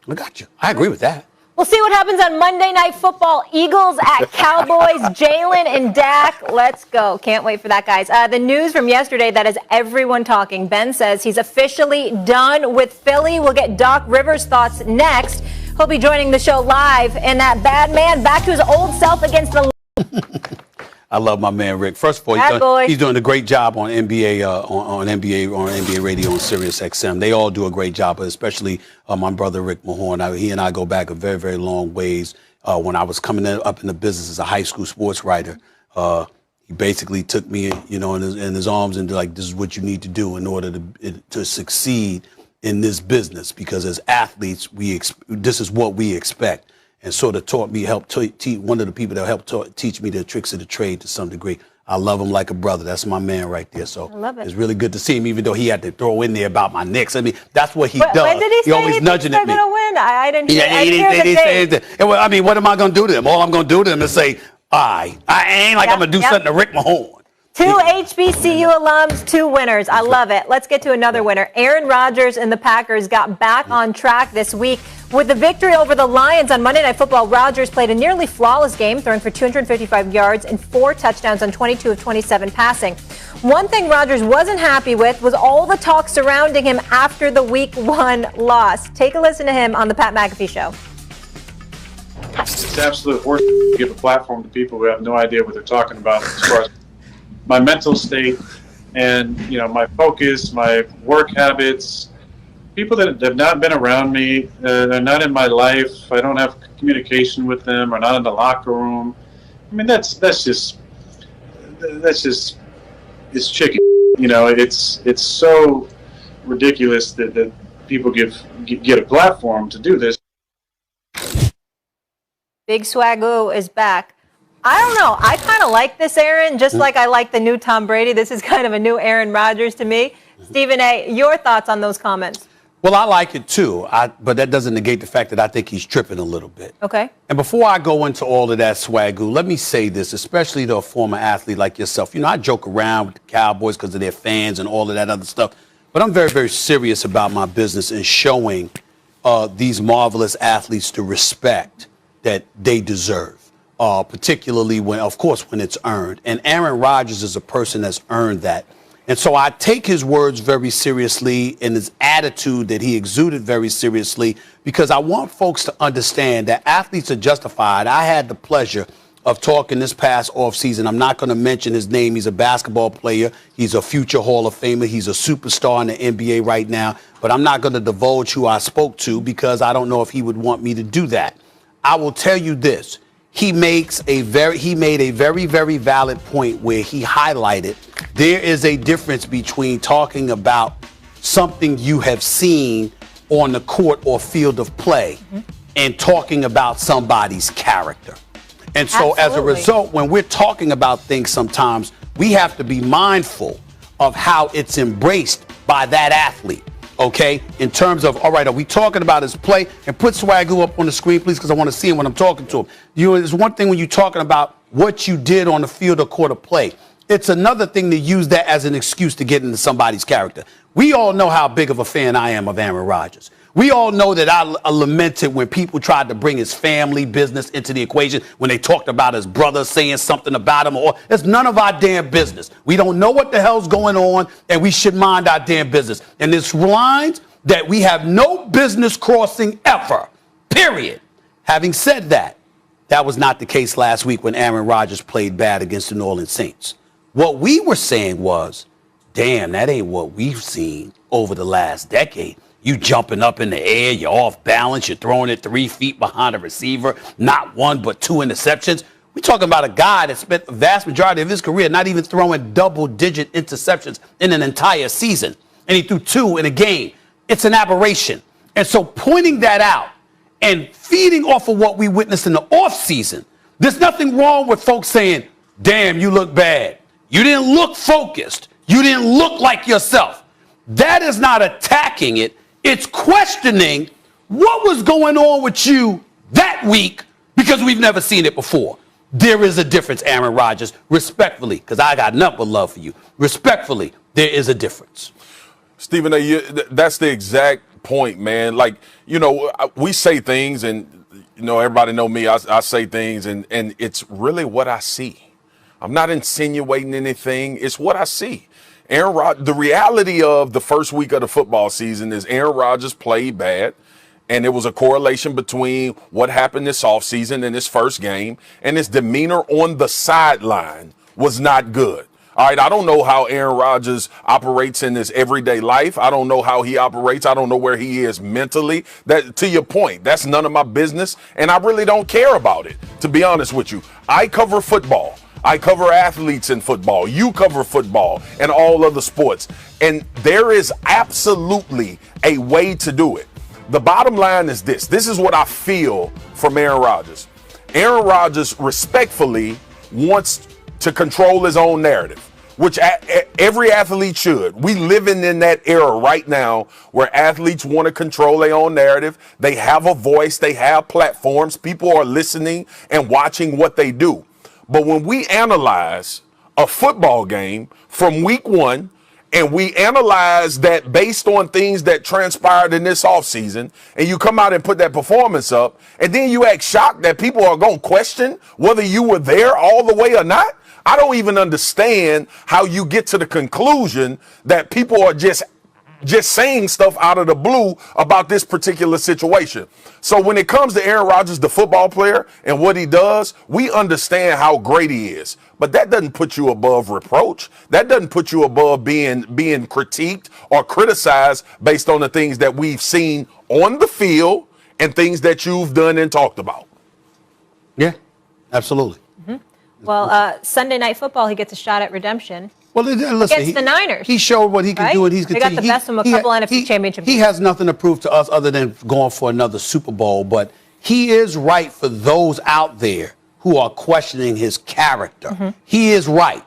I got you. I agree with that. We'll see what happens on Monday Night Football. Eagles at Cowboys. Jalen and Dak. Let's go. Can't wait for that, guys. The news from yesterday that has everyone talking. Ben says he's officially done with Philly. We'll get Doc Rivers' thoughts next. He'll be joining the show live. And that bad man back to his old self against the... I love my man Rick. First of all, he's doing a great job on NBA on NBA radio and Sirius XM. They all do a great job, but especially my brother Rick Mahorn. He and I go back a very, very long ways. When I was coming up in the business as a high school sports writer, he basically took me, in his arms and like, this is what you need to do in order to succeed in this business, because as athletes, this is what we expect. And sort of helped teach one of the people that helped teach me the tricks of the trade to some degree. I love him like a brother. That's my man right there. So I love it. It's really good to see him, even though he had to throw in there about my Knicks. I mean, that's what he does. When did he say always nudging at me. They're going to win? I didn't hear, he said I mean, what am I going to do to them? All I'm going to do to them is say, I ain't like I'm going to do something to Rick Mahorn. 2 HBCU alums, 2 winners. I love it. Let's get to another winner. Aaron Rodgers and the Packers got back on track this week with the victory over the Lions on Monday Night Football. Rodgers played a nearly flawless game, throwing for 255 yards and 4 touchdowns on 22 of 27 passing. One thing Rodgers wasn't happy with was all the talk surrounding him after the Week 1 loss. Take a listen to him on the Pat McAfee Show. It's absolute horse to give a platform to people who have no idea what they're talking about as far as my mental state and, my focus, my work habits. People that have not been around me, they're not in my life, I don't have communication with them, or not in the locker room. I mean, that's just it's chicken. It's so ridiculous that people get a platform to do this. Big Swagoo is back. I don't know. I kind of like this, Aaron, just like I like the new Tom Brady. This is kind of a new Aaron Rodgers to me. Stephen A., your thoughts on those comments? Well, I like it too, but that doesn't negate the fact that I think he's tripping a little bit. Okay. And before I go into all of that swagoo, let me say this, especially to a former athlete like yourself. I joke around with the Cowboys because of their fans and all of that other stuff, but I'm very, very serious about my business and showing these marvelous athletes the respect that they deserve, particularly when it's earned. And Aaron Rodgers is a person that's earned that. And so I take his words very seriously and his attitude that he exuded very seriously, because I want folks to understand that athletes are justified. I had the pleasure of talking this past offseason. I'm not going to mention his name. He's a basketball player. He's a future Hall of Famer. He's a superstar in the NBA right now. But I'm not going to divulge who I spoke to because I don't know if he would want me to do that. I will tell you this. He made a very, very valid point where he highlighted there is a difference between talking about something you have seen on the court or field of play and talking about somebody's character. And so as a result, when we're talking about things sometimes, we have to be mindful of how it's embraced by that athlete. Okay, in terms of, all right, are we talking about his play? And put Swagoo up on the screen, please, because I want to see him when I'm talking to him. It's one thing when you're talking about what you did on the field or court of play. It's another thing to use that as an excuse to get into somebody's character. We all know how big of a fan I am of Aaron Rodgers. We all know that I lamented when people tried to bring his family business into the equation, when they talked about his brother saying something about him. Or it's none of our damn business. We don't know what the hell's going on, and we should mind our damn business. And there's lines that we have no business crossing ever, period. Having said that, that was not the case last week when Aaron Rodgers played bad against the New Orleans Saints. What we were saying was, damn, that ain't what we've seen over the last decade. You jumping up in the air, you're off balance, you're throwing it 3 feet behind a receiver, not one but 2 interceptions. We're talking about a guy that spent the vast majority of his career not even throwing double-digit interceptions in an entire season, and he threw 2 in a game. It's an aberration. And so pointing that out and feeding off of what we witnessed in the offseason, there's nothing wrong with folks saying, damn, you look bad. You didn't look focused. You didn't look like yourself. That is not attacking it. It's questioning what was going on with you that week because we've never seen it before. There is a difference, Aaron Rodgers, respectfully, because I got nothing but love for you. Respectfully, there is a difference. Stephen A., that's the exact point, man. Like, we say things and, everybody know me. I say things and it's really what I see. I'm not insinuating anything. It's what I see. The reality of the first week of the football season is Aaron Rodgers played bad, and there was a correlation between what happened this offseason and his first game, and his demeanor on the sideline was not good. All right, I don't know how Aaron Rodgers operates in his everyday life. I don't know how he operates. I don't know where he is mentally. That, to your point, that's none of my business, and I really don't care about it, to be honest with you. I cover football. I cover athletes in football. You cover football and all other sports. And there is absolutely a way to do it. The bottom line is this. This is what I feel from Aaron Rodgers. Aaron Rodgers respectfully wants to control his own narrative, which every athlete should. We living in that era right now where athletes want to control their own narrative. They have a voice. They have platforms. People are listening and watching what they do. But when we analyze a football game from week 1, and we analyze that based on things that transpired in this offseason, and you come out and put that performance up, and then you act shocked that people are going to question whether you were there all the way or not, I don't even understand how you get to the conclusion that people are just saying stuff out of the blue about this particular situation. So when it comes to Aaron Rodgers, the football player, and what he does, we understand how great he is. But that doesn't put you above reproach. That doesn't put you above being critiqued or criticized based on the things that we've seen on the field and things that you've done and talked about. Yeah, absolutely. Well, Sunday Night Football, he gets a shot at redemption. Well, listen, against the Niners. He showed what he can do, and he's they got the best of him, a couple NFC championships. He has nothing to prove to us other than going for another Super Bowl, but he is right for those out there who are questioning his character. He is right.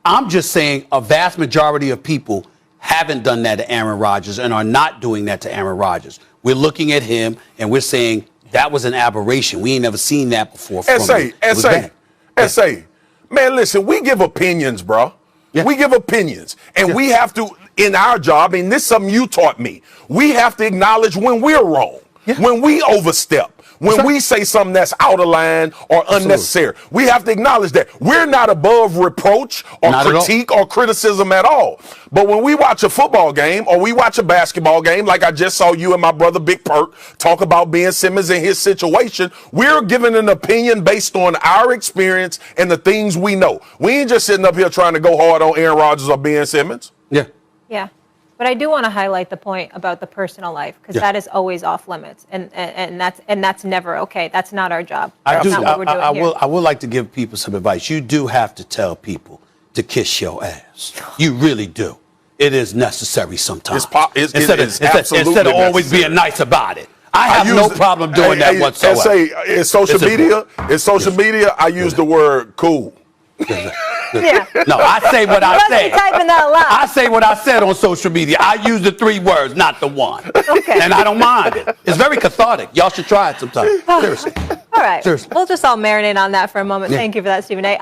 I'm just saying a vast majority of people haven't done that to Aaron Rodgers and are not doing that to Aaron Rodgers. We're looking at him, and we're saying that was an aberration. We ain't never seen that before. S.A. Man, listen, we give opinions, bro. Yeah. We give opinions, and we have to, in our job, and this is something you taught me, we have to acknowledge when we're wrong, when we overstep, when we say something that's out of line or unnecessary. We have to acknowledge that. We're not above reproach or critique or criticism at all. But when we watch a football game or we watch a basketball game, like I just saw you and my brother Big Perk talk about Ben Simmons and his situation, we're giving an opinion based on our experience and the things we know. We ain't just sitting up here trying to go hard on Aaron Rodgers or Ben Simmons. Yeah. But I do want to highlight the point about the personal life, because that is always off limits, and that's never okay. That's not our job. That's not what we're doing here. I would like to give people some advice. You do have to tell people to kiss your ass. You really do. It is necessary sometimes. Instead of always being nice about it. I have no problem doing that whatsoever. In social media, I use the word cool. No, I say what I said. Typing that a lot. I say what I said on social media. I use the 3 words, not the 1. Okay. And I don't mind it. It's very cathartic. Y'all should try it sometime. Seriously. All right. Seriously. We'll just all marinate on that for a moment. Thank you for that, Stephen A.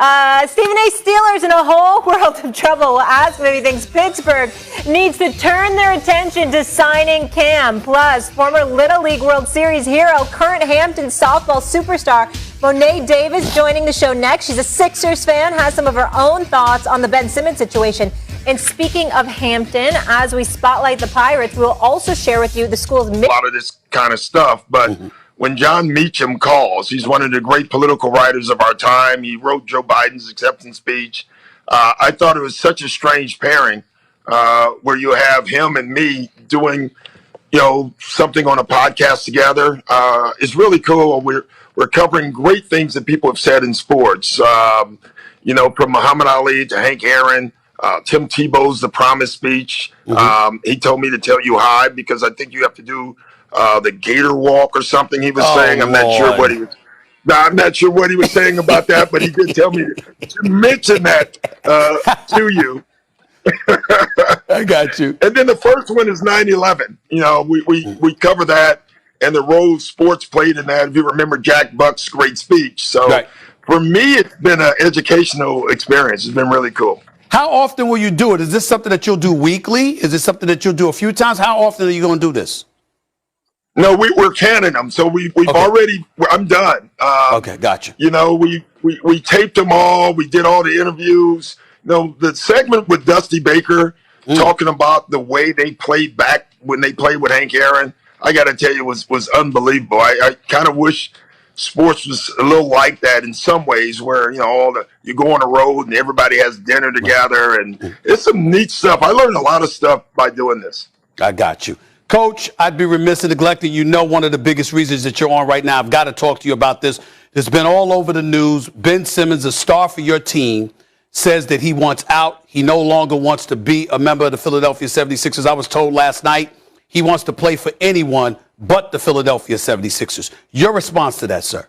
Stephen A. Steelers in a whole world of trouble. We'll ask if he thinks Pittsburgh needs to turn their attention to signing Cam. Plus, former Little League World Series hero, current Hampton softball superstar, Monet Davis joining the show next. She's a Sixers fan, has some of her own thoughts on the Ben Simmons situation. And speaking of Hampton, as we spotlight the Pirates, we'll also share with you the school's... A lot of this kind of stuff, but when John Meacham calls, he's one of the great political writers of our time. He wrote Joe Biden's acceptance speech. I thought it was such a strange pairing where you have him and me doing, something on a podcast together. It's really cool. We're covering great things that people have said in sports, from Muhammad Ali to Hank Aaron, Tim Tebow's The Promise speech. He told me to tell you hi because I think you have to do the Gator Walk or something he was saying. I'm not sure what he was. No, I'm not sure what he was saying about that, but he did tell me to mention that to you. I got you. And then the first one is 9/11. We cover that. And the role sports played in that, if you remember Jack Buck's great speech. So for me, it's been an educational experience. It's been really cool. How often will you do it? Is this something that you'll do weekly? Is this something that you'll do a few times? How often are you going to do this? No, we're canning them. So we've already, I'm done. Okay, gotcha. We taped them all. We did all the interviews. The segment with Dusty Baker talking about the way they played back when they played with Hank Aaron, I got to tell you, was unbelievable. I kind of wish sports was a little like that in some ways, where you go on the road and everybody has dinner together, and it's some neat stuff. I learned a lot of stuff by doing this. I got you. Coach, I'd be remiss in neglecting one of the biggest reasons that you're on right now. I've got to talk to you about this. It's been all over the news. Ben Simmons, a star for your team, says that he wants out. He no longer wants to be a member of the Philadelphia 76ers. I was told last night he wants to play for anyone but the Philadelphia 76ers. Your response to that, sir?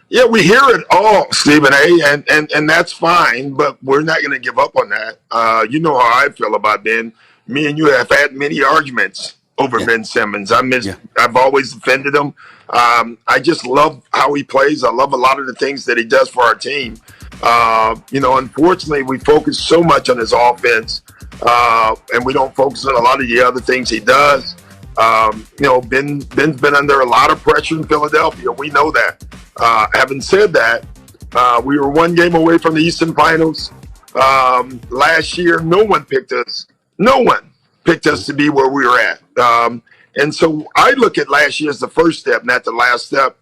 Yeah, we hear it all, Stephen A., and that's fine, but we're not going to give up on that. You know how I feel about Ben. Me and you have had many arguments over Ben Simmons. I've always defended him. I just love how he plays. I love a lot of the things that he does for our team. Unfortunately, we focus so much on his offense, and we don't focus on a lot of the other things he does. Ben's been under a lot of pressure in Philadelphia. We know that. Having said that, We were one game away from the Eastern Finals. Last year, no one picked us. No one picked us to be where we were at. And so I look at last year as the first step, not the last step.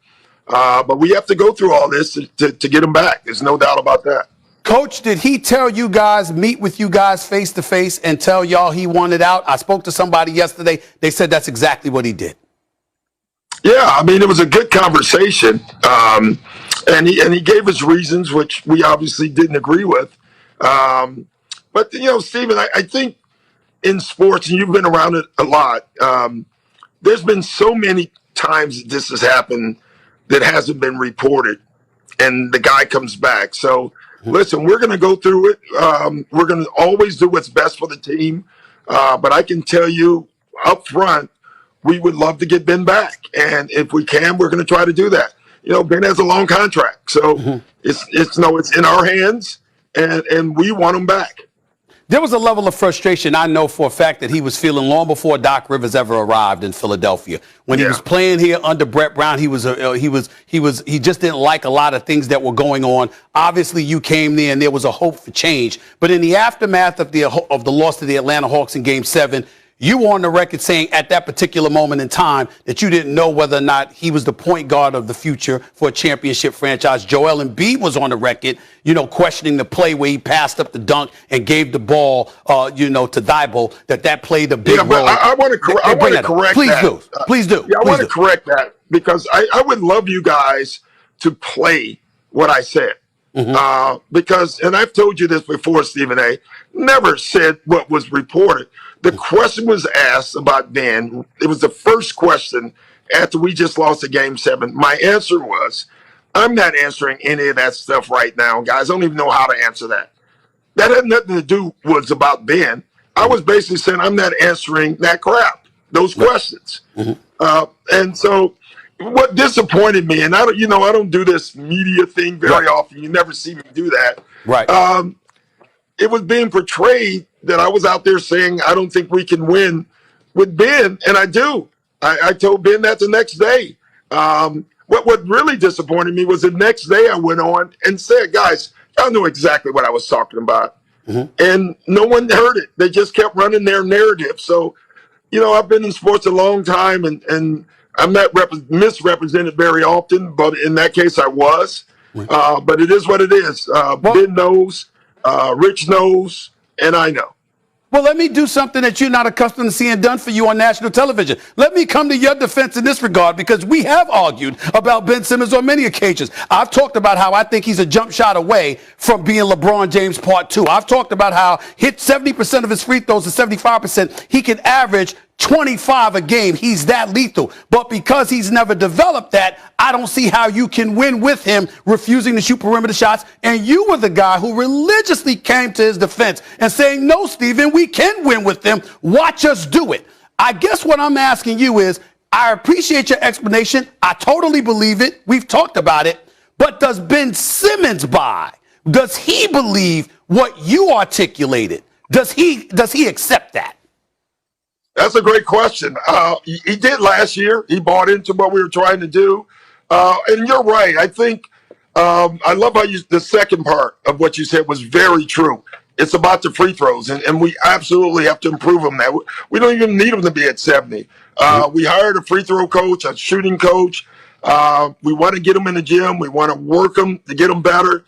But we have to go through all this to get them back. There's no doubt about that. Coach, did he tell you guys, meet with you guys face to face and tell y'all he wanted out? I spoke to somebody yesterday. They said that's exactly what he did. Yeah, I mean, it was a good conversation. And he gave us reasons, which we obviously didn't agree with. But, Stephen, I think in sports, and you've been around it a lot, there's been so many times that this has happened that hasn't been reported, and the guy comes back. So, listen, we're going to go through it. We're going to always do what's best for the team. But I can tell you up front, we would love to get Ben back. And if we can, we're going to try to do that. Ben has a long contract. So it's in our hands, and we want him back. There was a level of frustration I know for a fact that he was feeling long before Doc Rivers ever arrived in Philadelphia. When he was playing here under Brett Brown, he just didn't like a lot of things that were going on. Obviously, you came there and there was a hope for change. But in the aftermath of the loss to the Atlanta Hawks in Game 7, you were on the record saying at that particular moment in time that you didn't know whether or not he was the point guard of the future for a championship franchise. Joel Embiid was on the record, questioning the play where he passed up the dunk and gave the ball, to Thibault, that played a big role. I want to correct that. Please do. Yeah, I want to correct that because I would love you guys to play what I said. Because, and I've told you this before, Stephen A., never said what was reported. The question was asked about Ben. It was the first question after we just lost the Game 7. My answer was, I'm not answering any of that stuff right now, guys. I don't even know how to answer that. That had nothing to do was about Ben. I was basically saying I'm not answering that crap, those questions. And so what disappointed me, and I don't do this media thing very often. You never see me do that. Right. It was being portrayed that I was out there saying I don't think we can win with Ben, and I do. I told Ben that the next day. What really disappointed me was the next day I went on and said, guys, y'all knew exactly what I was talking about. And no one heard it. They just kept running their narrative. So, I've been in sports a long time, and I'm not misrepresented very often, but in that case I was. But it is what it is. Ben knows. Rich knows, and I know. Well, let me do something that you're not accustomed to seeing done for you on national television. Let me come to your defense in this regard, because we have argued about Ben Simmons on many occasions. I've talked about how I think he's a jump shot away from being LeBron James Part 2. I've talked about how hit 70% of his free throws to 75%. He can average 25 a game. He's that lethal. But because he's never developed that, I don't see how you can win with him refusing to shoot perimeter shots. And you were the guy who religiously came to his defense and saying, no, Steven, we can win with them. Watch us do it. I guess what I'm asking you is, I appreciate your explanation. I totally believe it. We've talked about it. But does Ben Simmons buy? Does he believe what you articulated? Does he accept that? That's a great question. He did last year. He bought into what we were trying to do. And you're right. I think I love how the second part of what you said was very true. It's about the free throws, and we absolutely have to improve them. Now, we don't even need them to be at 70. We hired a free throw coach, a shooting coach. We want to get them in the gym. We want to work them to get them better,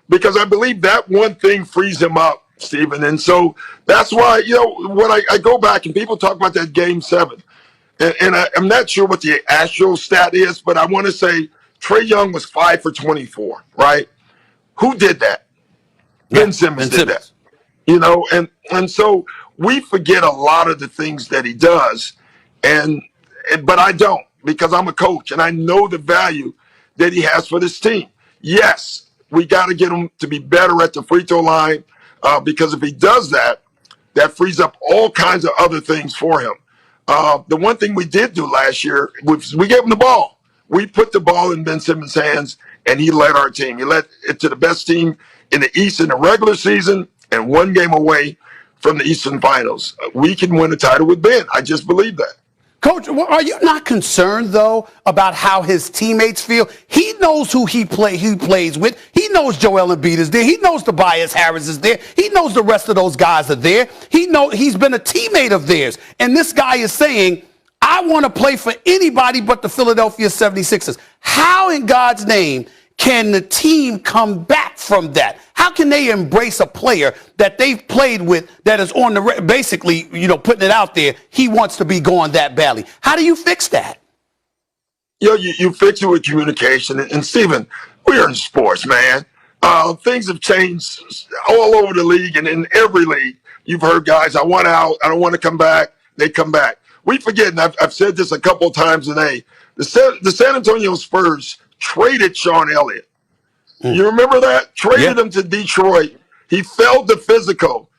because I believe that one thing frees him up, Stephen. And so that's why, when I go back and people talk about that Game 7, and I'm not sure what the actual stat is, but I want to say Trae Young was 5 for 24, right? Who did that? Ben Simmons did that. And so we forget a lot of the things that he does, but I don't, because I'm a coach and I know the value that he has for this team. Yes, we got to get him to be better at the free throw line, because if he does that, that frees up all kinds of other things for him. The one thing we did do last year was we gave him the ball. We put the ball in Ben Simmons' hands, and he led our team. He led it to the best team in the East in the regular season and one game away from the Eastern Finals. We can win a title with Ben. I just believe that. Coach, are you not concerned, though, about how his teammates feel? He knows who he plays with. He knows Joel Embiid is there. He knows Tobias Harris is there. He knows the rest of those guys are there. He's been a teammate of theirs. And this guy is saying, I want to play for anybody but the Philadelphia 76ers. How in God's name can the team come back from that? How can they embrace a player that they've played with that is on the basically, putting it out there, he wants to be gone that badly? How do you fix that? You fix it with communication. And Stephen, we're in sports, man. Things have changed all over the league and in every league. You've heard guys, I want out, I don't want to come back. They come back. We forget, and I've said this a couple of times today, the San Antonio Spurs traded Sean Elliott. You remember that? Traded him to Detroit. He failed the physical,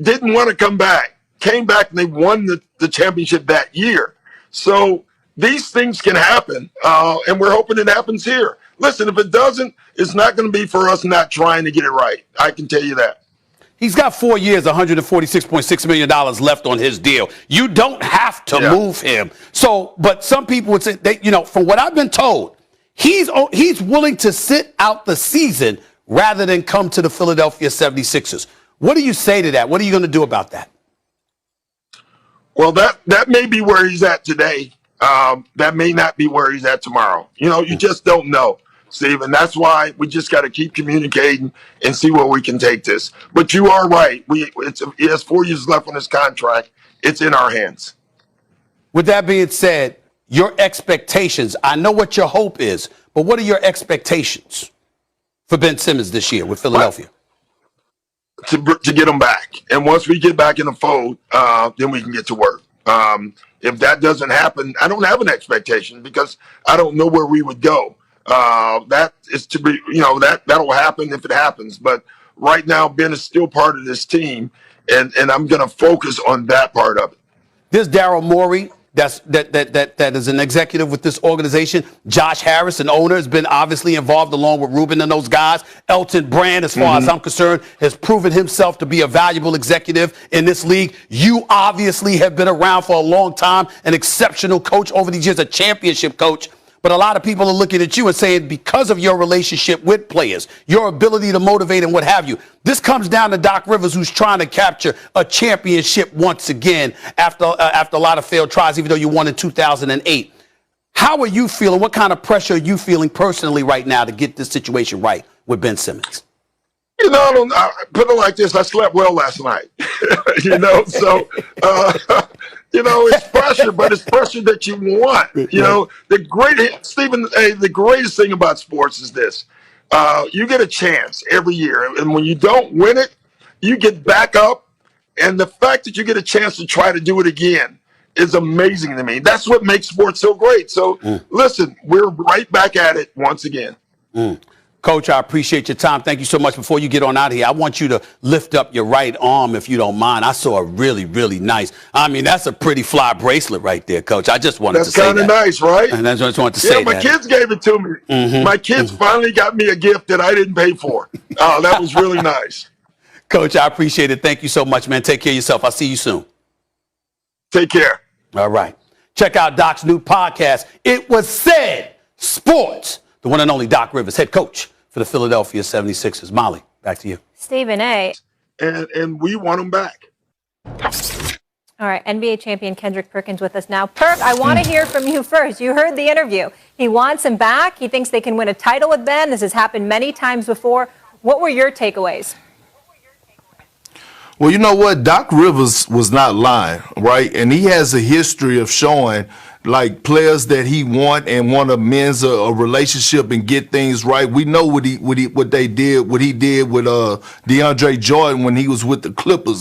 didn't want to come back, came back, and they won the championship that year. So these things can happen, and we're hoping it happens here. Listen, if it doesn't, it's not going to be for us not trying to get it right. I can tell you that. He's got 4 years, $146.6 million left on his deal. You don't have to move him. So, but some people would say, from what I've been told, he's willing to sit out the season rather than come to the Philadelphia 76ers. What do you say to that? What are you going to do about that? Well, that may be where he's at today. That may not be where he's at tomorrow. You just don't know, Steve, and that's why we just got to keep communicating and see where we can take this. But you are right. He has 4 years left on his contract. It's in our hands. With that being said, your expectations, I know what your hope is, but what are your expectations for Ben Simmons this year with Philadelphia? To get him back. And once we get back in the fold, then we can get to work. If that doesn't happen, I don't have an expectation because I don't know where we would go. That is to be, that'll happen if it happens. But right now, Ben is still part of this team, and I'm going to focus on that part of it. There's Daryl Morey. That is an executive with this organization. Josh Harris, an owner, has been obviously involved along with Ruben and those guys. Elton Brand, as far as I'm concerned, has proven himself to be a valuable executive in this league. You obviously have been around for a long time, an exceptional coach over these years, a championship coach. But a lot of people are looking at you and saying, because of your relationship with players, your ability to motivate and what have you, this comes down to Doc Rivers, who's trying to capture a championship once again after a lot of failed tries, even though you won in 2008. How are you feeling? What kind of pressure are you feeling personally right now to get this situation right with Ben Simmons? I put it like this. I slept well last night, so, it's pressure, but it's pressure that you want. The greatest thing about sports is this. You get a chance every year. And when you don't win it, you get back up. And the fact that you get a chance to try to do it again is amazing to me. That's what makes sports so great. So, listen, we're right back at it once again. Coach, I appreciate your time. Thank you so much. Before you get on out of here, I want you to lift up your right arm, if you don't mind. I saw a really, really nice. That's a pretty fly bracelet right there, Coach. I just wanted to say that. That's kind of nice, right? And I just wanted to say that. Yeah, my kids gave it to me. My kids finally got me a gift that I didn't pay for. That was really nice. Coach, I appreciate it. Thank you so much, man. Take care of yourself. I'll see you soon. Take care. All right. Check out Doc's new podcast, It Was Said Sports. The one and only Doc Rivers, head coach for the Philadelphia 76ers. Molly, back to you. Stephen A. And we want him back. All right, NBA champion Kendrick Perkins with us now. Perk, I want to hear from you first. You heard the interview. He wants him back. He thinks they can win a title with Ben. This has happened many times before. What were your takeaways? Well, you know what? Doc Rivers was not lying, right? And he has a history of showing like players that he want to mend a relationship and get things right. We know what he did with DeAndre Jordan when he was with the Clippers.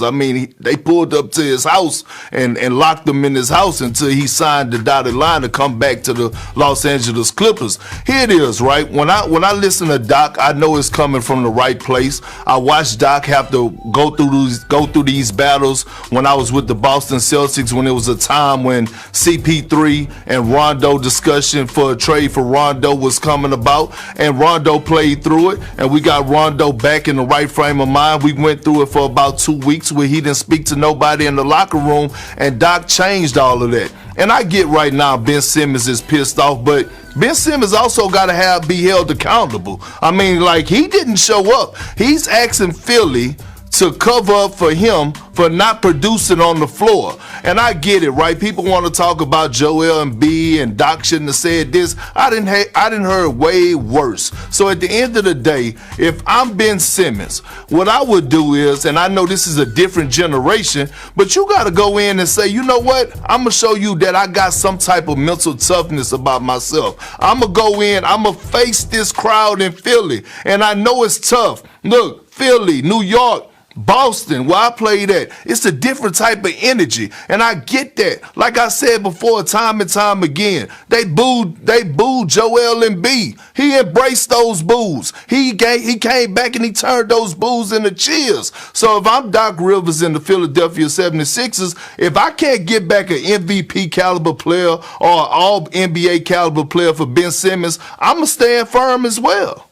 They pulled up to his house and locked him in his house until he signed the dotted line to come back to the Los Angeles Clippers. Here it is, right? When I listen to Doc, I know it's coming from the right place. I watched Doc have to go through these battles when I was with the Boston Celtics, when it was a time when CP3 Kyrie and Rondo discussion for a trade for Rondo was coming about, and Rondo played through it, and we got Rondo back in the right frame of mind. We went through it for about 2 weeks where he didn't speak to nobody in the locker room, and Doc changed all of that. And I get right now Ben Simmons is pissed off, but Ben Simmons also got to be held accountable. I mean, like, he didn't show up. He's asking Philly to cover up for him for not producing on the floor. And I get it, right? People want to talk about Joel Embiid and Doc shouldn't have said this. I didn't hear way worse. So at the end of the day, if I'm Ben Simmons, what I would do is, and I know this is a different generation, but you got to go in and say, you know what? I'm going to show you that I got some type of mental toughness about myself. I'm going to go in, I'm going to face this crowd in Philly. And I know it's tough. Look, Philly, New York, Boston, where I played at, it's a different type of energy, and I get that. Like I said before, time and time again, they booed Joel Embiid. He embraced those boos. He came back and he turned those boos into cheers. So if I'm Doc Rivers in the Philadelphia 76ers, if I can't get back an MVP caliber player or an all NBA caliber player for Ben Simmons, I'm gonna stand firm as well.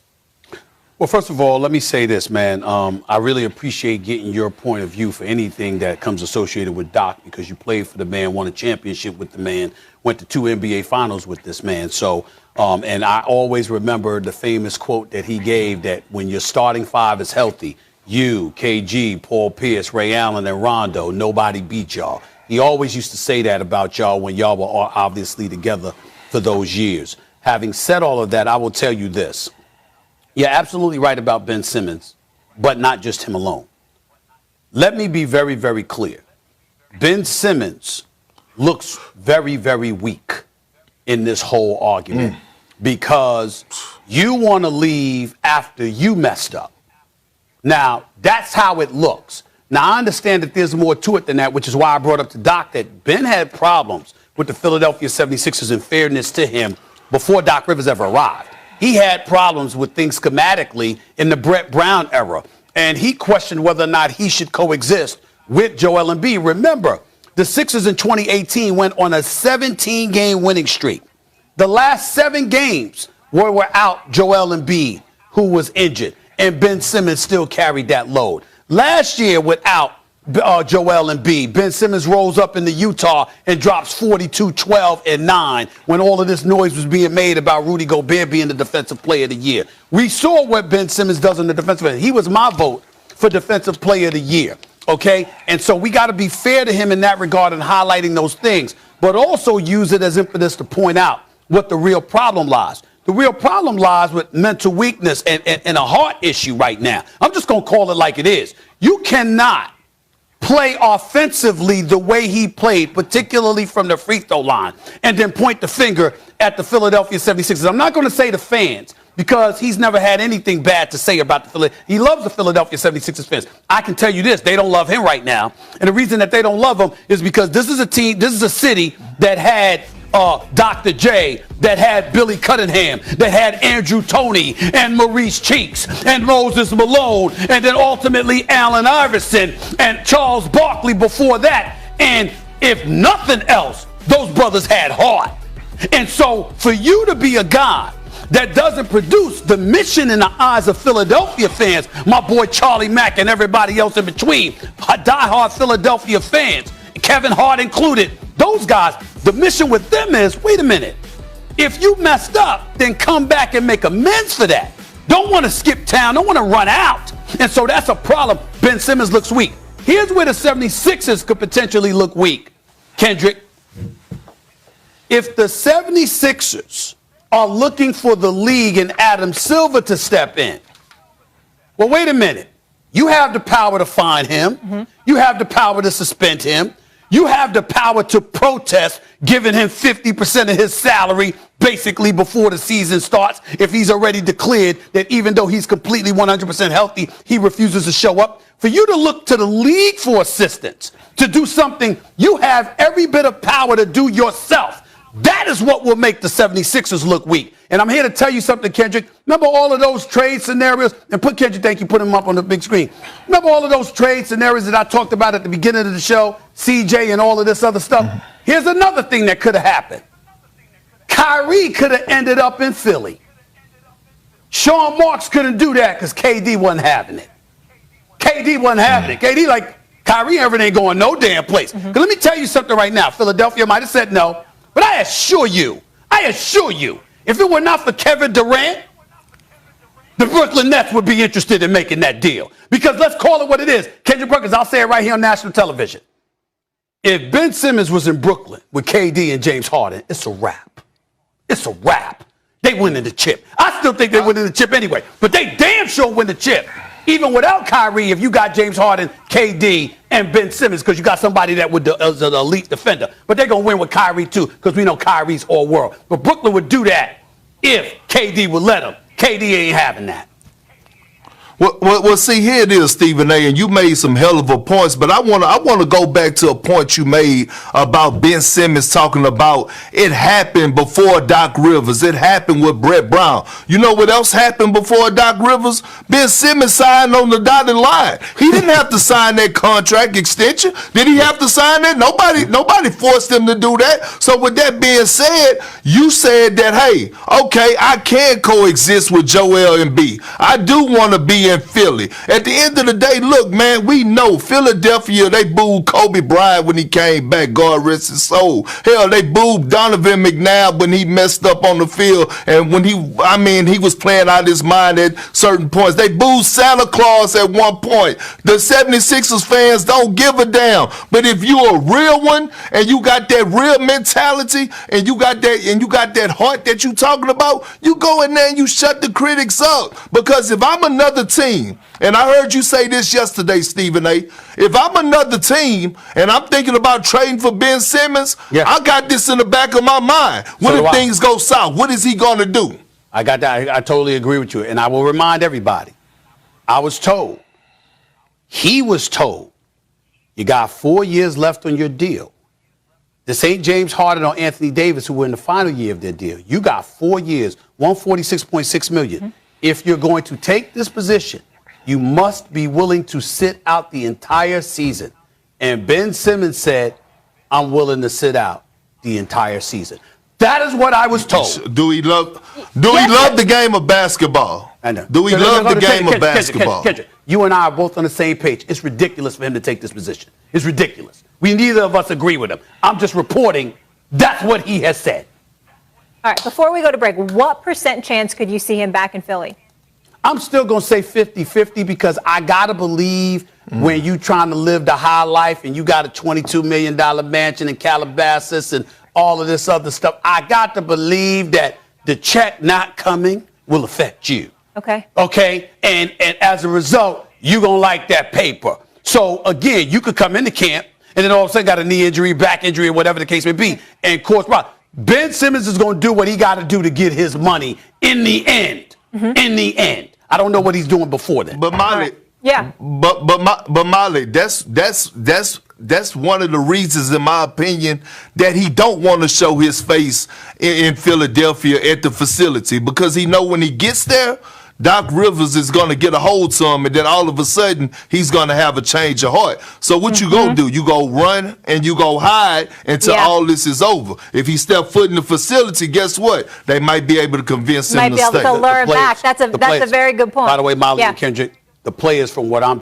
Well, first of all, let me say this, man. I really appreciate getting your point of view for anything that comes associated with Doc, because you played for the man, won a championship with the man, went to 2 NBA finals with this man. So, and I always remember the famous quote that he gave, that when your starting five is healthy, you, KG, Paul Pierce, Ray Allen, and Rondo, nobody beat y'all. He always used to say that about y'all when y'all were obviously together for those years. Having said all of that, I will tell you this. You're absolutely right about Ben Simmons, but not just him alone. Let me be very, very clear. Ben Simmons looks very, very weak in this whole argument because you want to leave after you messed up. Now, that's how it looks. Now, I understand that there's more to it than that, which is why I brought up to Doc that Ben had problems with the Philadelphia 76ers, in fairness to him, before Doc Rivers ever arrived. He had problems with things schematically in the Brett Brown era, and he questioned whether or not he should coexist with Joel Embiid. Remember, the Sixers in 2018 went on a 17-game winning streak. The last 7 games were without Joel Embiid, who was injured, and Ben Simmons still carried that load. Last year, without Joel Embiid, Ben Simmons rolls up into Utah and drops 42, 12, and 9 when all of this noise was being made about Rudy Gobert being the Defensive Player of the Year. We saw what Ben Simmons does in the defensive end. He was my vote for Defensive Player of the Year, okay? And so we got to be fair to him in that regard and highlighting those things, but also use it as impetus to point out what the real problem lies. The real problem lies with mental weakness and a heart issue right now. I'm just going to call it like it is. You cannot play offensively the way he played, particularly from the free throw line, and then point the finger at the Philadelphia 76ers. I'm not going to say the fans, because he's never had anything bad to say about the Philadelphia. He loves the Philadelphia 76ers fans. I can tell you this, they don't love him right now. And the reason that they don't love him is because this is a team, this is a city that had Dr. J, that had Billy Cunningham, that had Andrew Toney and Maurice Cheeks and Moses Malone, and then ultimately Allen Iverson and Charles Barkley before that. And if nothing else, those brothers had heart. And so for you to be a guy that doesn't produce the mission in the eyes of Philadelphia fans, my boy Charlie Mack and everybody else in between, diehard Philadelphia fans, Kevin Hart included, those guys, the mission with them is, wait a minute, if you messed up, then come back and make amends for that. Don't want to skip town, don't want to run out. And so that's a problem. Ben Simmons looks weak. Here's where the 76ers could potentially look weak, Kendrick. If the 76ers are looking for the league and Adam Silver to step in, well, wait a minute. You have the power to fine him. Mm-hmm. You have the power to suspend him. You have the power to protest, giving him 50% of his salary basically before the season starts if he's already declared that even though he's completely 100% healthy, he refuses to show up. For you to look to the league for assistance, to do something you have every bit of power to do yourself, that is what will make the 76ers look weak. And I'm here to tell you something, Kendrick. Remember all of those trade scenarios? And put Kendrick, thank you, put him up on the big screen. Remember all of those trade scenarios that I talked about at the beginning of the show, CJ and all of this other stuff? Here's another thing that could have happened. Kyrie could have ended up in Philly. Sean Marks couldn't do that because KD wasn't having it. KD wasn't having it. KD like, Kyrie Irving ain't going no damn place. 'Cause let me tell you something right now. Philadelphia might have said no, but I assure you, if it were not for Kevin Durant, the Brooklyn Nets would be interested in making that deal. Because let's call it what it is. Kendrick Perkins, I'll say it right here on national television. If Ben Simmons was in Brooklyn with KD and James Harden, it's a wrap. It's a wrap. They winning the chip. I still think they winning the chip anyway, but they damn sure win the chip. Even without Kyrie, if you got James Harden, KD, and Ben Simmons, because you got somebody that would as an elite defender. But they're going to win with Kyrie, too, because we know Kyrie's all world. But Brooklyn would do that if KD would let them. KD ain't having that. Well, see, here it is, Stephen A., and you made some hell of a points, but I want to go back to a point you made about Ben Simmons talking about it happened before Doc Rivers. It happened with Brett Brown. You know what else happened before Doc Rivers? Ben Simmons signed on the dotted line. He didn't have to sign that contract extension. Did he have to sign that? Nobody forced him to do that. So with that being said, you said that, hey, okay, I can coexist with Joel Embiid. I do want to be in Philly. At the end of the day, look, man, we know Philadelphia, they booed Kobe Bryant when he came back, God rest his soul. Hell, they booed Donovan McNabb when he messed up on the field and when he was playing out his mind at certain points. They booed Santa Claus at one point. The 76ers fans don't give a damn. But if you're a real one and you got that real mentality and you got that heart that you talking about, you go in there and you shut the critics up. Because if I'm another team, and I heard you say this yesterday, Stephen A., if I'm another team and I'm thinking about trading for Ben Simmons, I got this in the back of my mind. What if things go south? What is he going to do? I got that. I totally agree with you. And I will remind everybody, he was told, you got 4 years left on your deal. This ain't James Harden or Anthony Davis who were in the final year of their deal. You got 4 years, $146.6 million. Mm-hmm. If you're going to take this position, you must be willing to sit out the entire season. And Ben Simmons said, I'm willing to sit out the entire season. That is what I was told. Do he love the game of basketball? I know. Do we love the game of basketball? Kendrick, you and I are both on the same page. It's ridiculous for him to take this position. It's ridiculous. Neither of us agree with him. I'm just reporting that's what he has said. All right, before we go to break, what % chance could you see him back in Philly? I'm still going to say 50-50 because I got to believe when you trying to live the high life and you got a $22 million mansion in Calabasas and all of this other stuff, I got to believe that the check not coming will affect you. Okay. Okay? And as a result, you're going to like that paper. So, again, you could come into camp and then all of a sudden got a knee injury, back injury, or whatever the case may be. And, of course, Ben Simmons is going to do what he got to do to get his money in the end. Mm-hmm. In the end. I don't know what he's doing before then. But Molly, yeah. But Molly, that's one of the reasons, in my opinion, that he don't want to show his face in Philadelphia at the facility, because he know when he gets there, Doc Rivers is going to get a hold to him, and then all of a sudden, he's going to have a change of heart. So what you going to do? You go run and you go hide until all this is over. If he step foot in the facility, guess what? They might be able to convince him to stay. Might be able to lure him back. That's a very good point. By the way, Molly and Kendrick, the players, from what I'm